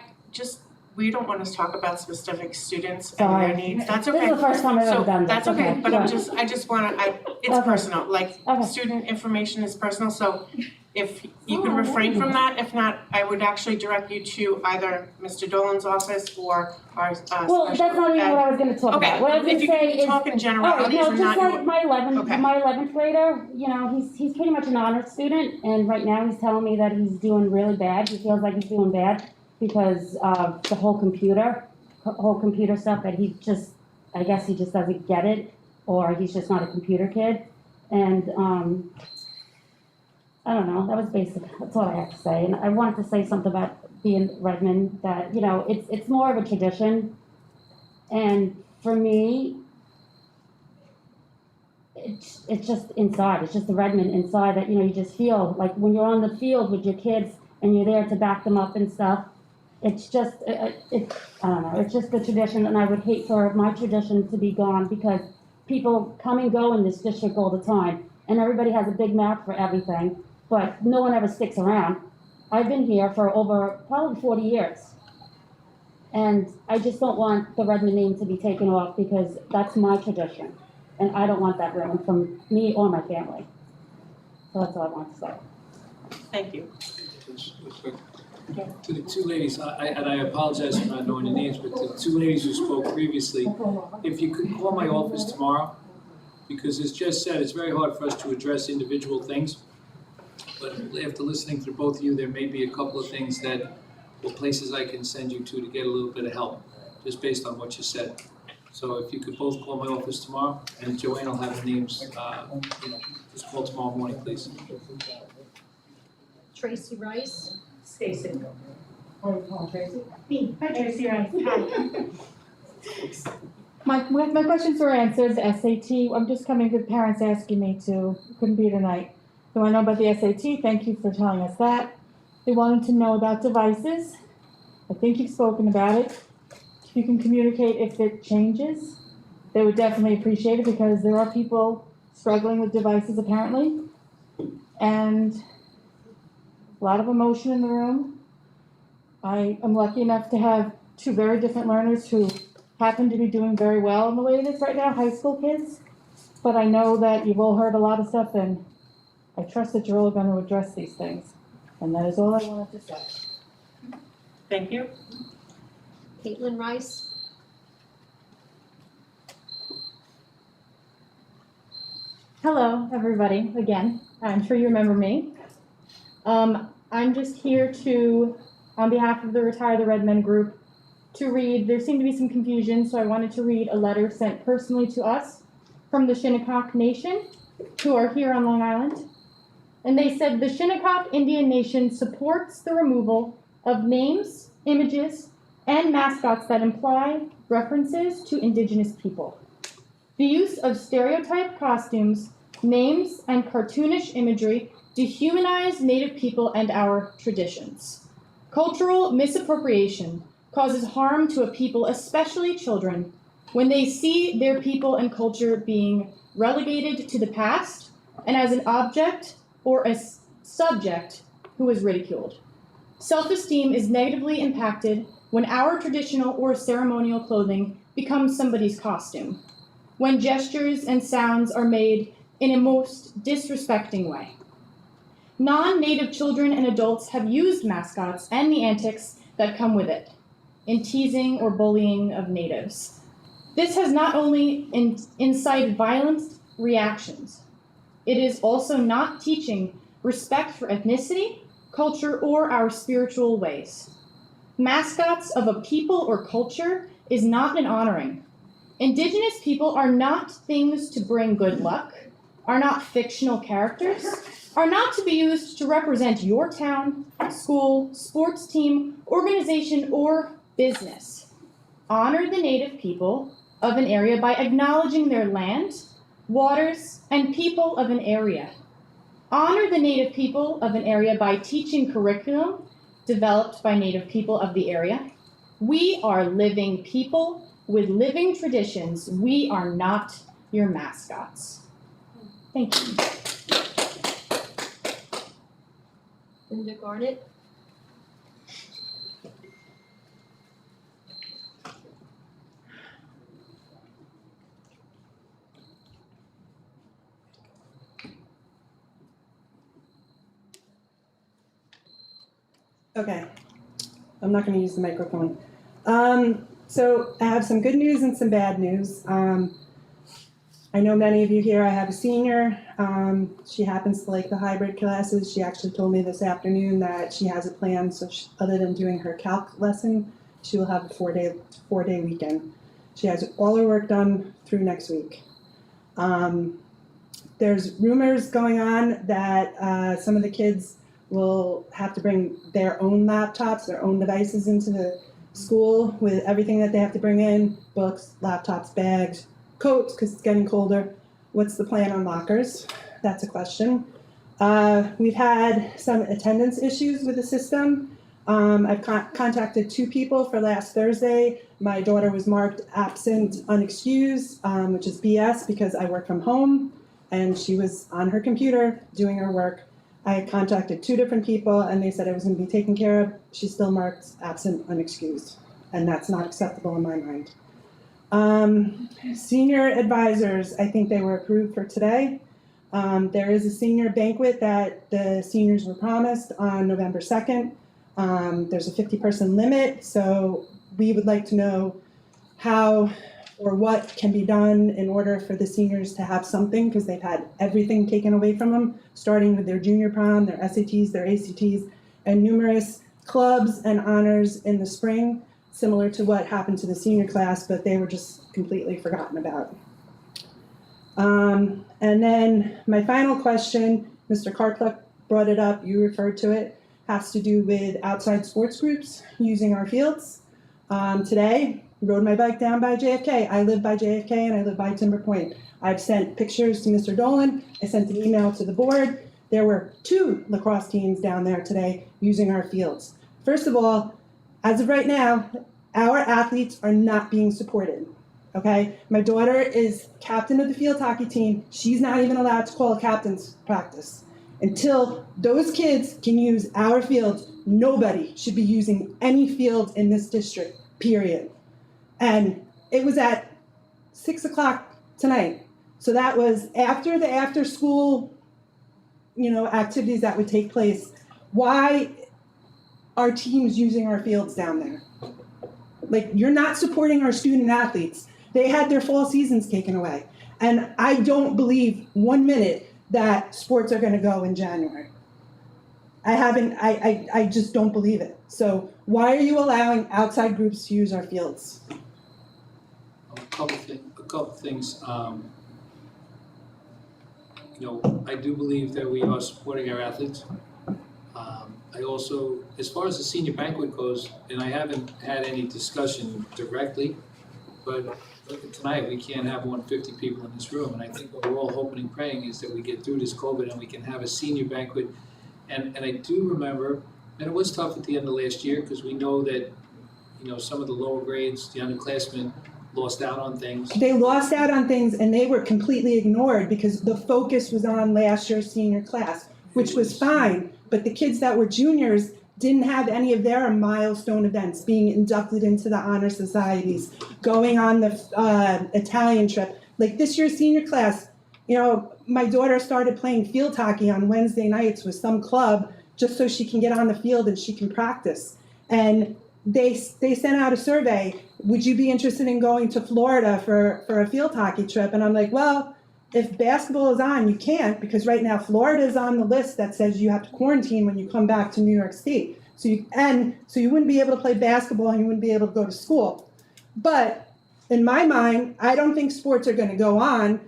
we don't want to talk about specific students and Sorry. their needs, that's okay. This is the first time I've ever done this. That's okay, but Sure. I just wanna, it's Okay. personal, like, Okay. student information is personal, so if you can refrain from that, if not, I would actually direct you to either Mr. Dolan's office or our, Well, that's not even what I was gonna talk about. What I was gonna say is. Okay, if you can talk in generalities and not. Just like my Okay. 11th grader, he's pretty much an honor student, and right now he's telling me that he's doing really bad. He feels like he's doing bad because of the whole computer stuff that I guess he just doesn't get it, or he's just not a computer kid. And, I don't know, that's all I have to say. And I wanted to say something about being Redmond, that, it's more of a tradition. And for me, it's just inside, it's just the Redmond inside that, you just feel like when you're on the field with your kids and you're there to back them up and stuff, it's just, I don't know, it's just the tradition, and I would hate for my tradition to be gone because people come and go in this district all the time, and everybody has a big mouth for everything, but no one ever sticks around. I've been here for over probably 40 years. And I just don't want the Redmond name to be taken off because that's my tradition. And I don't want that ruined from me or my family. So that's all I want to say. Thank you. To the 2 ladies, and I apologize for not knowing the names, but to the 2 ladies who spoke previously, if you could call my office tomorrow, because as Jess said, it's very hard for us to address individual things. But after listening to both of you, there may be a couple of things or places I can send you to get a little bit of help, just based on what you said. So if you could both call my office tomorrow, and Joanne will have the names, just call tomorrow morning, please. Tracy Rice? Stacy. Tracy? Me. Hi, Tracy Rice. Hi. My questions were answered. SAT, I'm just coming with parents asking me to, couldn't be tonight. They want to know about the SAT, thank you for telling us that. They wanted to know about devices. I think you've spoken about it. if you can communicate if it changes, they would definitely appreciate it because there are people struggling with devices apparently. And a lot of emotion in the room. I am lucky enough to have two very different learners who happen to be doing very well in the way it is right now, high school kids. But I know that you've all heard a lot of stuff and I trust that you're all going to address these things. And that is all I wanted to say. Thank you. Caitlin Rice. Hello, everybody, again. I'm sure you remember me. I'm just here to, on behalf of the Retire the Red Men group, to read, there seemed to be some confusion, so I wanted to read a letter sent personally to us from the Shinnecock Nation, who are here on Long Island. And they said, the Shinnecock Indian Nation supports the removal of names, images, and mascots that imply references to indigenous people. The use of stereotyped costumes, names, and cartoonish imagery dehumanize Native people and our traditions. Cultural misappropriation causes harm to a people, especially children, when they see their people and culture being relegated to the past and as an object or a subject who is ridiculed. Self-esteem is negatively impacted when our traditional or ceremonial clothing becomes somebody's costume, when gestures and sounds are made in a most disrespecting way. Non-Native children and adults have used mascots and the antics that come with it in teasing or bullying of Natives. This has not only incited violent reactions, it is also not teaching respect for ethnicity, culture, or our spiritual ways. Mascots of a people or culture is not an honoring. Indigenous people are not things to bring good luck, are not fictional characters, are not to be used to represent your town, school, sports team, organization, or business. Honor the Native people of an area by acknowledging their land, waters, and people of an area. Honor the Native people of an area by teaching curriculum developed by Native people of the area. We are living people with living traditions. We are not your mascots. Thank you. Linda Garnett. Okay, I'm not going to use the microphone. So I have some good news and some bad news. I know many of you here, I have a senior. She happens to like the hybrid classes. She actually told me this afternoon that she has a plan, so other than doing her calc lesson, she will have a four-day weekend. She has all her work done through next week. There's rumors going on that some of the kids will have to bring their own laptops, their own devices into the school with everything that they have to bring in, books, laptops, bags, coats, because it's getting colder. What's the plan on lockers? That's a question. We've had some attendance issues with the system. I've contacted two people for last Thursday. My daughter was marked absent unexcused, which is BS because I work from home, and she was on her computer doing her work. I contacted two different people and they said it was going to be taken care of. She's still marked absent unexcused, and that's not acceptable in my mind. Senior advisors, I think they were approved for today. There is a senior banquet that the seniors were promised on November 2nd. There's a 50-person limit, so we would like to know how or what can be done in order for the seniors to have something, because they've had everything taken away from them, starting with their junior prom, their SATs, their ACTs, and numerous clubs and honors in the spring, similar to what happened to the senior class, but they were just completely forgotten about. And then my final question, Mr. Karkluk brought it up, you referred to it, has to do with outside sports groups using our fields. Today, rode my bike down by JFK. I live by JFK and I live by Timber Point. I've sent pictures to Mr. Dolan. I sent an email to the board. There were 2 lacrosse teams down there today using our fields. First of all, as of right now, our athletes are not being supported, okay? My daughter is captain of the field hockey team. She's not even allowed to call a captain's practice. Until those kids can use our fields, nobody should be using any field in this district, period. And it was at 6 o'clock tonight. So that was after the after-school, activities that would take place. Why are teams using our fields down there? Like, you're not supporting our student athletes. They had their fall seasons taken away. And I don't believe 1 minute that sports are gonna go in January. I just don't believe it. So why are you allowing outside groups to use our fields? A couple things. I do believe that we are supporting our athletes. I also, as far as the senior banquet goes, and I haven't had any discussion directly, but tonight we can't have 150 people in this room, and I think what we're all hoping and praying is that we get through this COVID and we can have a senior banquet. And I do remember, and it was tough at the end of last year because we know that, some of the lower grades, the underclassmen, lost out on things. They lost out on things and they were completely ignored because the focus was on last year's senior class, which was fine. But the kids that were juniors didn't have any of their milestone events, being inducted into the honor societies, going on the Italian trip. Like this year's senior class, my daughter started playing field hockey on Wednesday nights with some club just so she can get on the field and she can practice. And they sent out a survey, would you be interested in going to Florida for a field hockey trip? And I'm like, well, if basketball is on, you can't, because right now Florida is on the list that says you have to quarantine when you come back to New York State. So you wouldn't be able to play basketball and you wouldn't be able to go to school. But in my mind, I don't think sports are going to go on.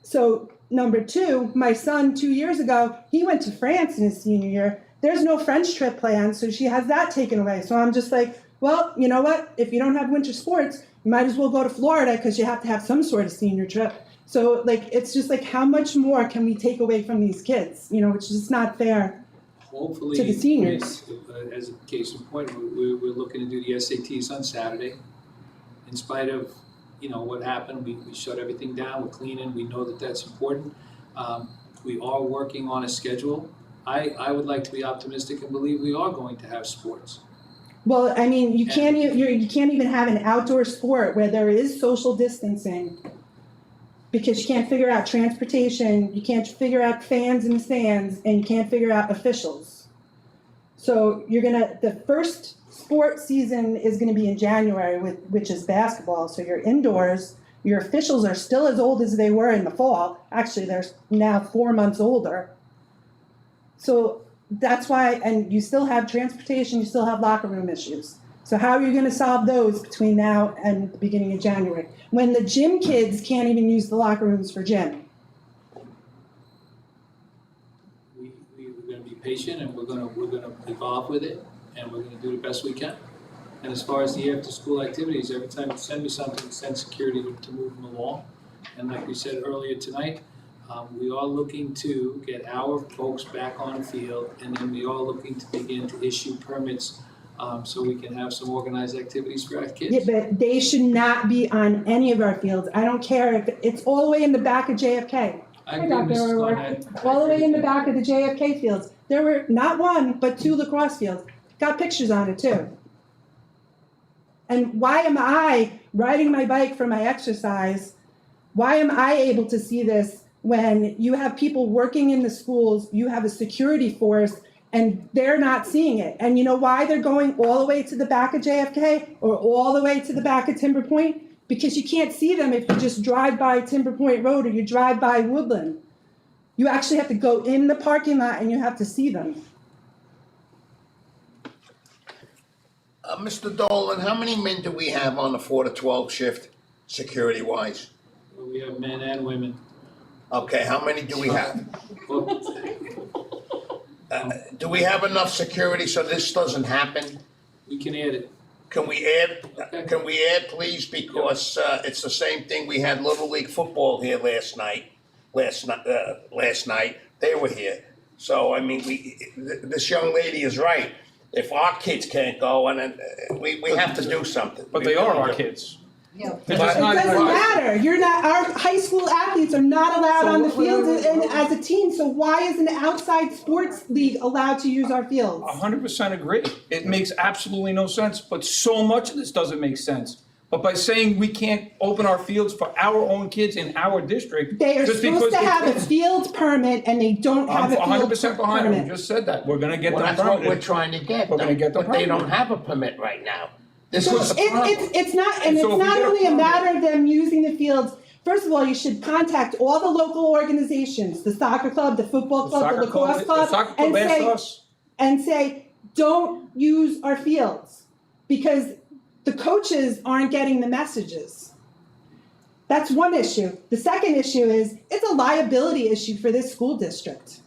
So number two, my son 2 years ago, he went to France in his senior year. There's no French trip planned, so she has that taken away. So I'm just like, well, you know what? If you don't have winter sports, you might as well go to Florida because you have to have some sort of senior trip. So it's just like, how much more can we take away from these kids? It's just not fair Hopefully, to the seniors. as a case in point, we're looking to do the SATs on Saturday. In spite of, what happened, we shut everything down, we're cleaning, we know that that's important. We are working on a schedule. I would like to be optimistic and believe we are going to have sports. Well, I mean, you can't even have an outdoor sport where there is social distancing because you can't figure out transportation, you can't figure out fans in the stands, and you can't figure out officials. So the first sport season is gonna be in January, which is basketball. So you're indoors, your officials are still as old as they were in the fall. Actually, they're now 4 months older. So that's why, and you still have transportation, you still have locker room issues. So how are you gonna solve those between now and the beginning of January? When the gym kids can't even use the locker rooms for gym. We're gonna be patient and we're gonna evolve with it and we're gonna do the best we can. And as far as the after-school activities, every time you send me something, send security to move them along. And like we said earlier tonight, we are looking to get our folks back on the field, and then we are looking to begin to issue permits so we can have some organized activities for our kids. Yeah, but they should not be on any of our fields. I don't care if it's all the way in the back of JFK. I agree, Mrs. Barnett. All the way in the back of the JFK fields. There were not one, but 2 lacrosse fields. Got pictures on it too. And why am I riding my bike for my exercise? Why am I able to see this when you have people working in the schools, you have a security force, and they're not seeing it? And you know why they're going all the way to the back of JFK or all the way to the back of Timber Point? Because you can't see them if you just drive by Timber Point Road or you drive by Woodland. You actually have to go in the parking lot and you have to see them. Mr. Dolan, how many men do we have on the 4 to 12 shift, security-wise? We have men and women. Okay, how many do we have? Do we have enough security so this doesn't happen? We can add it. Can we add, please? Because it's the same thing. We had Little League football here last night. They were here. So, I mean, this young lady is right. if our kids can't go, and we have to do something. But We they are really our do. kids. Yeah. They're It just not doesn't allowed. matter, you're not, our high school athletes are not allowed So on the what- field and as a team, so why is an outside sports league allowed to use our fields? 100% agree. It makes absolutely no sense, but so much of this doesn't make sense. But by saying we can't open our fields for our own kids in our district, They are just supposed because to they have a can't- field permit and they don't have I'm a field 100% behind them. permit. We just said that. We're gonna get Well, them that's what we're permitted. trying to get We're gonna them, get them but they don't permitted. have a permit right now. This So is the problem. it's not, And and it's so if we not get a only a permit- matter of them using the fields. First of all, you should contact all the local organizations, the soccer club, the football club, the lacrosse club, The soccer and club asked say, us. don't use our fields, because the coaches aren't getting the messages. That's one issue. The second issue is, it's a liability issue for this school district.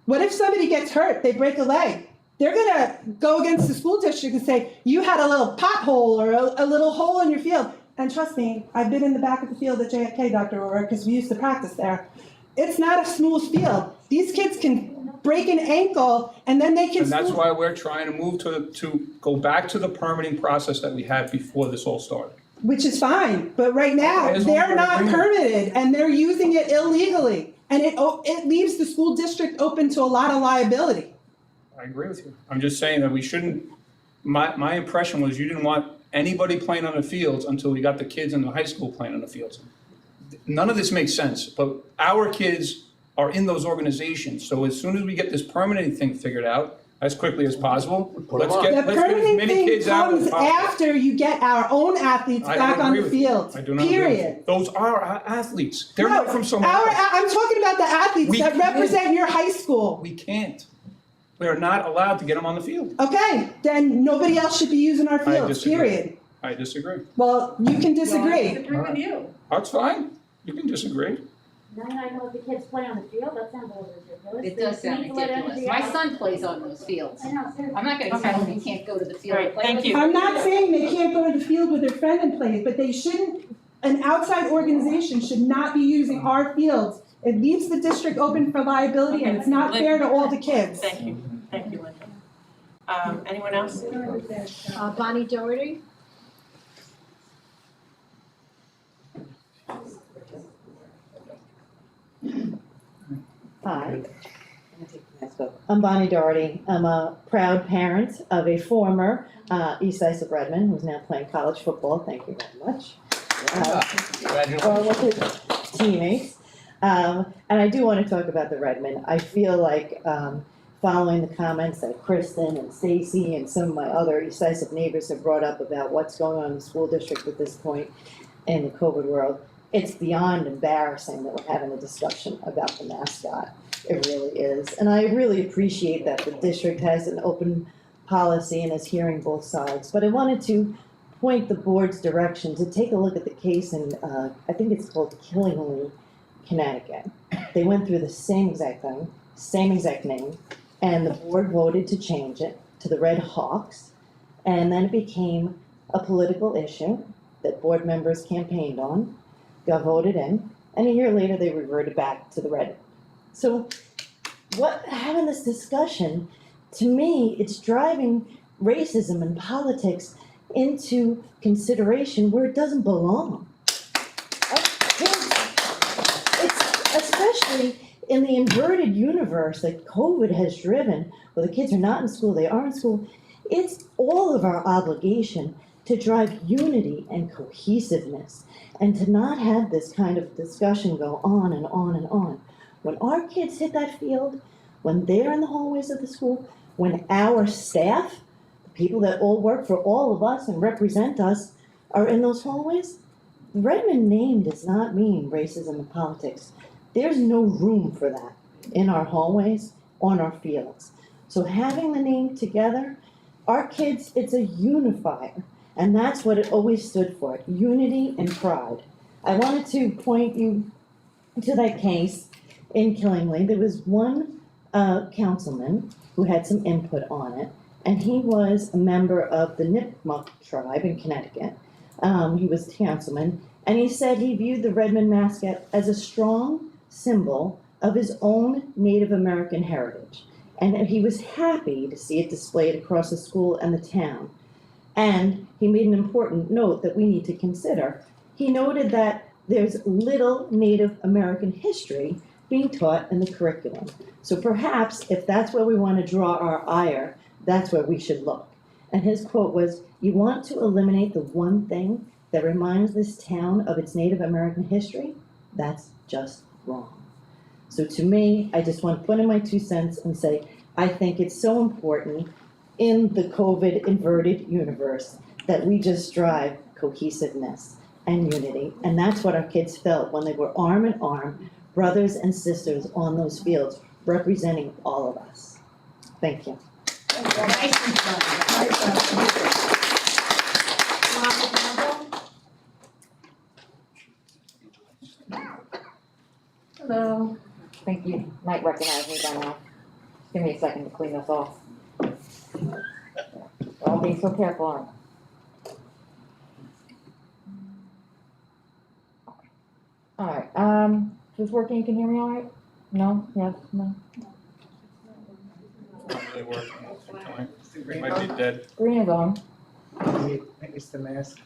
What if somebody gets hurt, they break a leg? They're gonna go against the school district and say, you had a little pothole or a little hole in your field. And trust me, I've been in the back of the field at JFK, Dr. Aurora, because we used to practice there. It's not a smooth field. These kids can break an ankle and then they can. And that's why we're trying to move to go back to the permitting process that we had before this all started. Which is fine, but right now, As long as they're we're not agreeing. permitted and they're using it illegally. And it leaves the school district open to a lot of liability. I agree with you. I'm just saying that we shouldn't, my impression was you didn't want anybody playing on the fields until we got the kids in the high school playing on the fields. None of this makes sense, but our kids are in those organizations. So as soon as we get this permitting thing figured out, as quickly as possible, let's get The as permitting many thing kids out as comes possible. after you get our own athletes I back don't on agree the with you. field, I do not agree with period. you. Those are our athletes. They're No, not from somewhere our- else. I'm talking about the athletes We that can't. represent your high school. We can't. We are not allowed to get them on the field. Okay, then nobody else should be using our I fields, disagree. period. I disagree. Well, you can disagree. Agree with you. That's fine. You can disagree. 99 of the kids play on the field, that sounds a little ridiculous. It does sound They need to let ridiculous. everybody My else- son plays on those fields. I know, seriously. I'm not gonna tell him he can't go to the field. Right, thank you. I'm not saying they can't go to the field with their friend and play, but they shouldn't, an outside organization should not be using our fields. It leaves the district open for liability and it's not fair to all the kids. Thank you, Linda. Anyone else? Bonnie Doherty? Hi. I'm Bonnie Doherty. I'm a proud parent of a former East Islip Redmond who's now playing college football. Thank you very much. Or with his teammates. And I do want to talk about the Redmond. I feel like following the comments that Kristen and Stacy and some of my other East Islip neighbors have brought up about what's going on in the school district at this point in the COVID world, it's beyond embarrassing that we're having a discussion about the mascot. It really is. And I really appreciate that the district has an open policy and is hearing both sides. But I wanted to point the board's direction to take a look at the case in, I think it's called Killingley, Connecticut. They went through the same exact thing, same exact name, and the board voted to change it to the Red Hawks. And then it became a political issue that board members campaigned on, got voted in, and a year later they reverted back to the Red. So having this discussion, to me, it's driving racism and politics into consideration where it doesn't belong. It's especially in the inverted universe that COVID has driven, where the kids are not in school, they are in school. It's all of our obligation to drive unity and cohesiveness and to not have this kind of discussion go on and on and on. When our kids hit that field, when they're in the hallways of the school, when our staff, the people that all work for all of us and represent us, are in those hallways, the Redmond name does not mean racism and politics. There's no room for that in our hallways, on our fields. So having the name together, our kids, it's a unifier. And that's what it always stood for, unity and pride. I wanted to point you to that case in Killingley. There was one councilman who had some input on it, and he was a member of the Nipmuc tribe in Connecticut. He was a councilman, and he said he viewed the Redmond mascot as a strong symbol of his own Native American heritage. And he was happy to see it displayed across the school and the town. And he made an important note that we need to consider. He noted that there's little Native American history being taught in the curriculum. So perhaps if that's where we want to draw our ire, that's where we should look. And his quote was, "You want to eliminate the one thing that reminds this town of its Native American history? That's just wrong." So to me, I just want to put in my 2 cents and say, I think it's so important in the COVID inverted universe that we just drive cohesiveness and unity. And that's what our kids felt when they were arm in arm, brothers and sisters on those fields, representing all of us. Thank you. Hello. I think you might recognize me by now. Give me a second to clean this off. I'll be so careful, aren't I? Alright, is this working? You can hear me all right? No? Yes? No? Not really working. It might be dead. Green is on. Maybe it's the mask.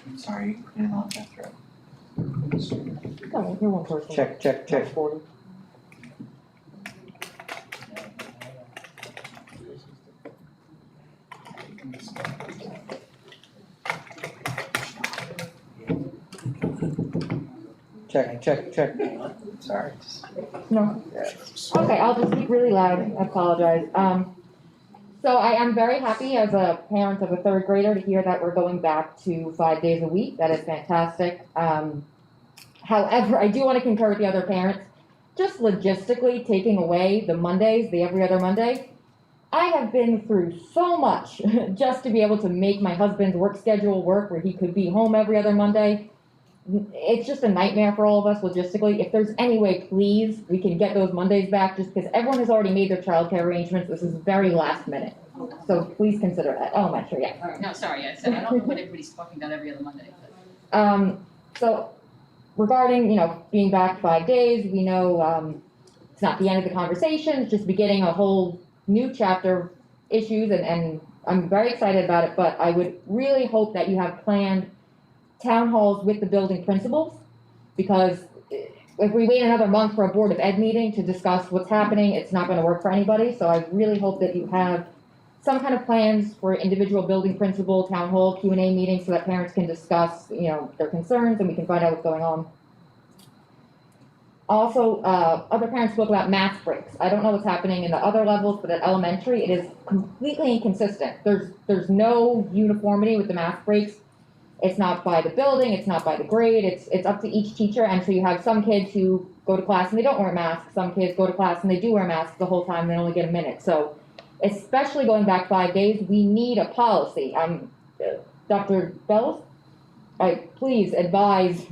I'm sorry, you put it on that thread. Oh, you're one person. Check. 40. Check. Sorry. No. Okay, I'll just speak really loud. I apologize. So I am very happy as a parent of a third grader to hear that we're going back to 5 days a week. That is fantastic. However, I do want to concur with the other parents. Just logistically taking away the Mondays, the every other Monday, I have been through so much just to be able to make my husband's work schedule work where he could be home every other Monday. It's just a nightmare for all of us logistically. If there's any way, please, we can get those Mondays back just because everyone has already made their childcare arrangements. This is very last minute. So please consider that. Elementary, yeah. All right, no, sorry, I said, I don't know what everybody's talking about every other Monday. But. So regarding, being back 5 days, we know it's not the end of the conversation, it's just beginning a whole new chapter of issues, and I'm very excited about it, but I would really hope that you have planned town halls with the building principals, because if we wait another month for a Board of Ed meeting to discuss what's happening, it's not going to work for anybody. So I really hope that you have some kind of plans for individual building principal, town hall, Q&A meetings so that parents can discuss, their concerns and we can find out what's going on. Also, other parents spoke about math breaks. I don't know what's happening in the other levels, but at elementary, it is completely inconsistent. There's no uniformity with the math breaks. It's not by the building, it's not by the grade, it's up to each teacher, and so you have some kids who go to class and they don't wear masks, some kids go to class and they do wear masks the whole time, and they only get a minute. So, especially going back 5 days, we need a policy. Dr. Bells, please advise,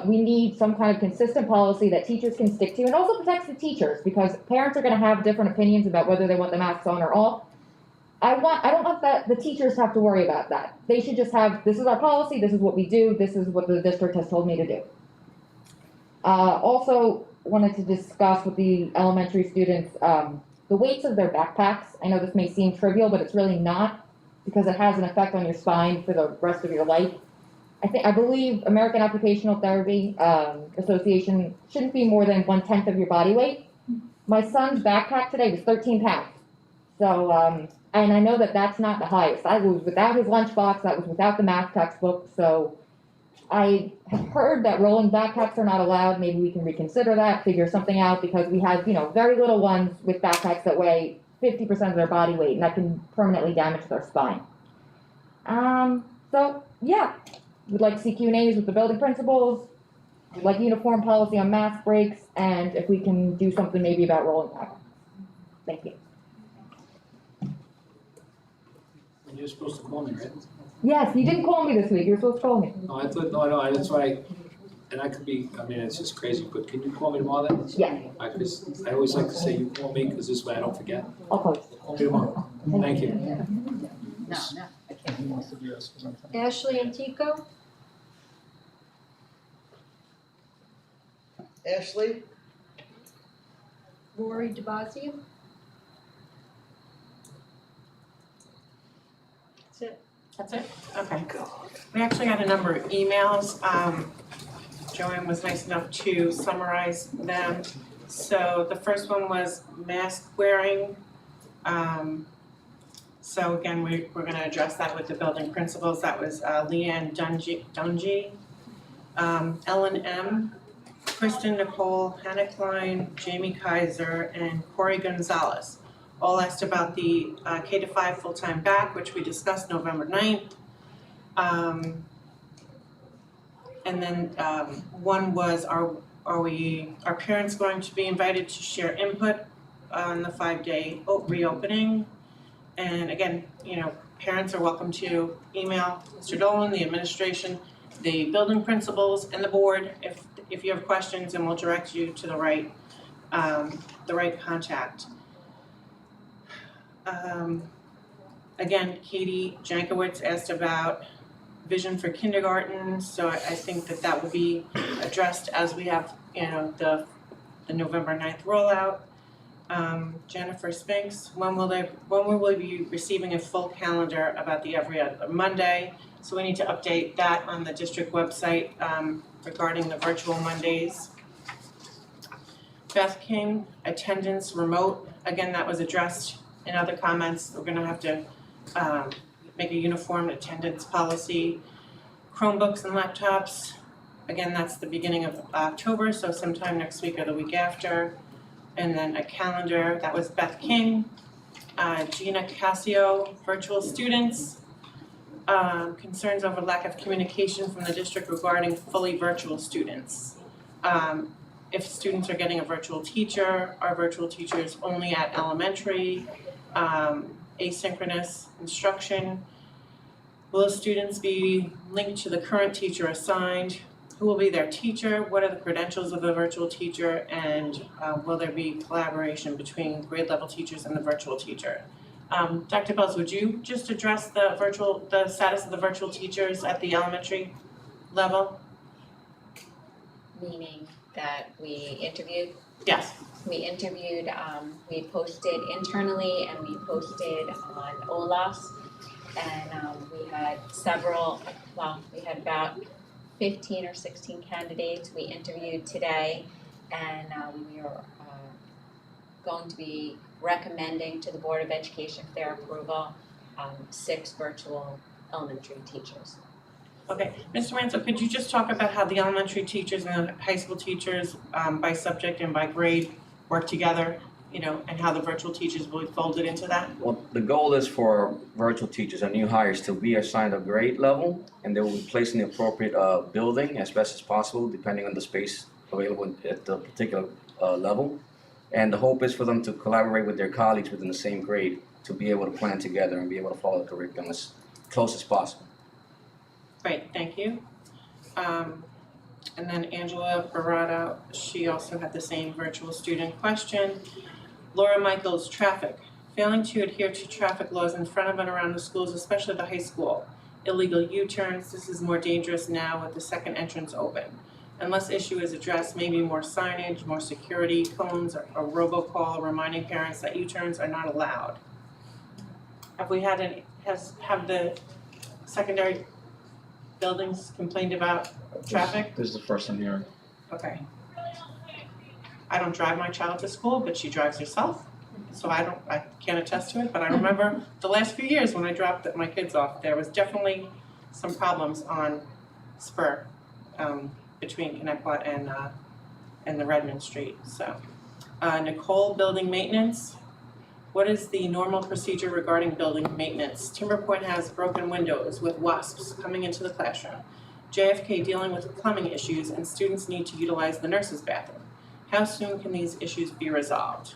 we need some kind of consistent policy that teachers can stick to, and also protects the teachers, because parents are gonna have different opinions about whether they want the masks on or off. I don't want the teachers to have to worry about that. They should just have, this is our policy, this is what we do, this is what the district has told me to do. Also wanted to discuss with the elementary students, the weights of their backpacks. I know this may seem trivial, but it's really not, because it has an effect on your spine for the rest of your life. I believe American Occupational Therapy Association shouldn't be more than 1/10 of your body weight. My son's backpack today was 13 pounds. So, and I know that that's not the highest. That was without his lunchbox, that was without the math textbook. So I have heard that rolling backpacks are not allowed. Maybe we can reconsider that, figure something out, because we have, very little ones with backpacks that weigh 50% of their body weight, and that can permanently damage their spine. So yeah, we'd like to see Q&As with the building principals. We'd like uniform policy on mask breaks, and if we can do something maybe about rolling backpacks. Thank you. You're supposed to call me, right? Yes, you didn't call me this week. You're supposed to call me. No, that's why, and I could be, it's just crazy, but can you call me tomorrow then? Yeah. I always like to say you call me, because this way I don't forget. I'll call you. Call me tomorrow. Thank you. No, I can't. Ashley and Tico? Ashley? Rory DeBasio. That's it. That's it? Okay. We actually had a number of emails. Joanne was nice enough to summarize them. So the first one was mask wearing. So again, we're gonna address that with the building principals. That was Leanne Dungy, Ellen M., Kristen Nicole, Hannah Klein, Jamie Kaiser, and Corey Gonzalez. All asked about the K-5 full-time back, which we discussed November 9th. And then one was, are parents going to be invited to share input on the 5-day reopening? And again, parents are welcome to email Mr. Dolan, the administration, the building principals, and the board if you have questions, and we'll direct you to the right contact. Again, Katie Jankowitz asked about vision for kindergarten, so I think that will be addressed as we have, the November 9th rollout. Jennifer Spinks, when will we be receiving a full calendar about the every other Monday? So we need to update that on the district website regarding the virtual Mondays. Beth King, attendance remote, again, that was addressed in other comments. We're gonna have to make a uniform attendance policy. Chromebooks and laptops, again, that's the beginning of October, so sometime next week or the week after. And then a calendar, that was Beth King. Gina Cassio, virtual students. Concerns over lack of communication from the district regarding fully virtual students. If students are getting a virtual teacher, are virtual teachers only at elementary? Asynchronous instruction. Will students be linked to the current teacher assigned? Who will be their teacher? What are the credentials of the virtual teacher? And will there be collaboration between grade level teachers and the virtual teacher? Dr. Bells, would you just address the status of the virtual teachers at the elementary level? Meaning that we interviewed? Yes. We interviewed, we posted internally and we posted on OLAS. And we had we had about 15 or 16 candidates we interviewed today. And we are going to be recommending to the Board of Education for their approval 6 virtual elementary teachers. Okay, Mr. Mansell, could you just talk about how the elementary teachers and the high school teachers by subject and by grade work together, and how the virtual teachers will be folded into that? Well, the goal is for virtual teachers and new hires to be assigned a grade level, and they will be placed in the appropriate building as best as possible, depending on the space available at the particular level. And the hope is for them to collaborate with their colleagues within the same grade to be able to plan together and be able to follow the curriculum as close as possible. Great, thank you. And then Angela Barada, she also had the same virtual student question. Laura Michaels, traffic. Failing to adhere to traffic laws in front of and around the schools, especially the high school. Illegal U-turns, this is more dangerous now with the second entrance open. Unless issue is addressed, maybe more signage, more security, cones, or a robocall reminding parents that U-turns are not allowed. Have we had have the secondary buildings complained about traffic? This is the first I'm hearing. Okay. I don't drive my child to school, but she drives herself. So I can't attest to it, but I remember the last few years when I dropped my kids off, there was definitely some problems on Spur between Connecticut and the Redmond Street. So, Nicole, building maintenance. What is the normal procedure regarding building maintenance? Timber Point has broken windows with wasps coming into the classroom. JFK dealing with plumbing issues and students need to utilize the nurse's bathroom. How soon can these issues be resolved?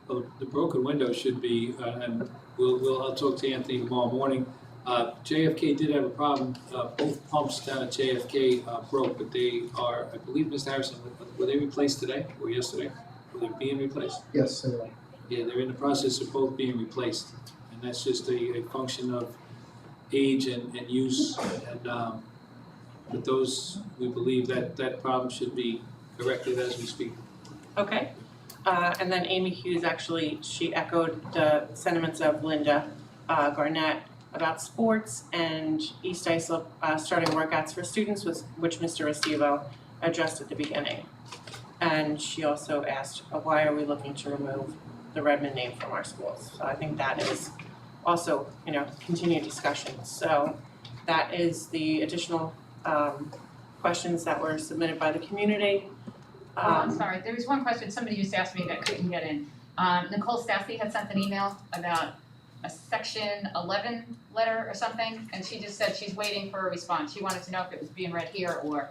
Well, the broken window should be, and I'll talk to Anthony tomorrow morning. JFK did have a problem. Both pumps down at JFK broke, but they are, I believe, Mr. Harrison, were they replaced today or yesterday? Were they being replaced? Yes, Yeah, they're in the process of both being replaced, and that's just a function of age and use. And but those, we believe that problem should be corrected as we speak. Okay. And then Amy Hughes, actually, she echoed the sentiments of Linda Garnett about sports and East Islip starting workouts for students, which Mr. Restivo addressed at the beginning. And she also asked, why are we looking to remove the Redmond name from our schools? So I think that is also, continued discussion. So that is the additional questions that were submitted by the community. I'm sorry, there was one question somebody used to ask me that couldn't get in. Nicole Stassy had sent an email about a section 11 letter or something, and she just said she's waiting for a response. She wanted to know if it was being read here or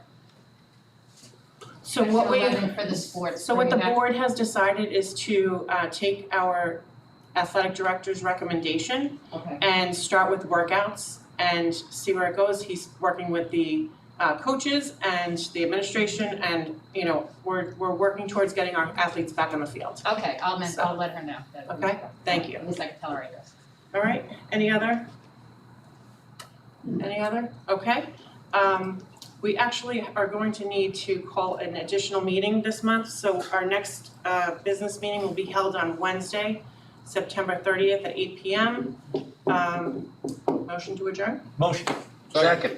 So what we, section 11 for the sports. so what the bringing back- board has decided is to take our athletic director's recommendation Okay. and start with workouts and see where it goes. He's working with the coaches and the administration, and we're working towards getting our athletes back on the field. Okay, I'll let her know. Okay, thank you. At least I can tell her I guess. All right, any other? Okay. We actually are going to need to call an additional meeting this month, so our next business meeting will be held on Wednesday, September 30th at 8 p.m. Motion to adjourn? Motion. Second.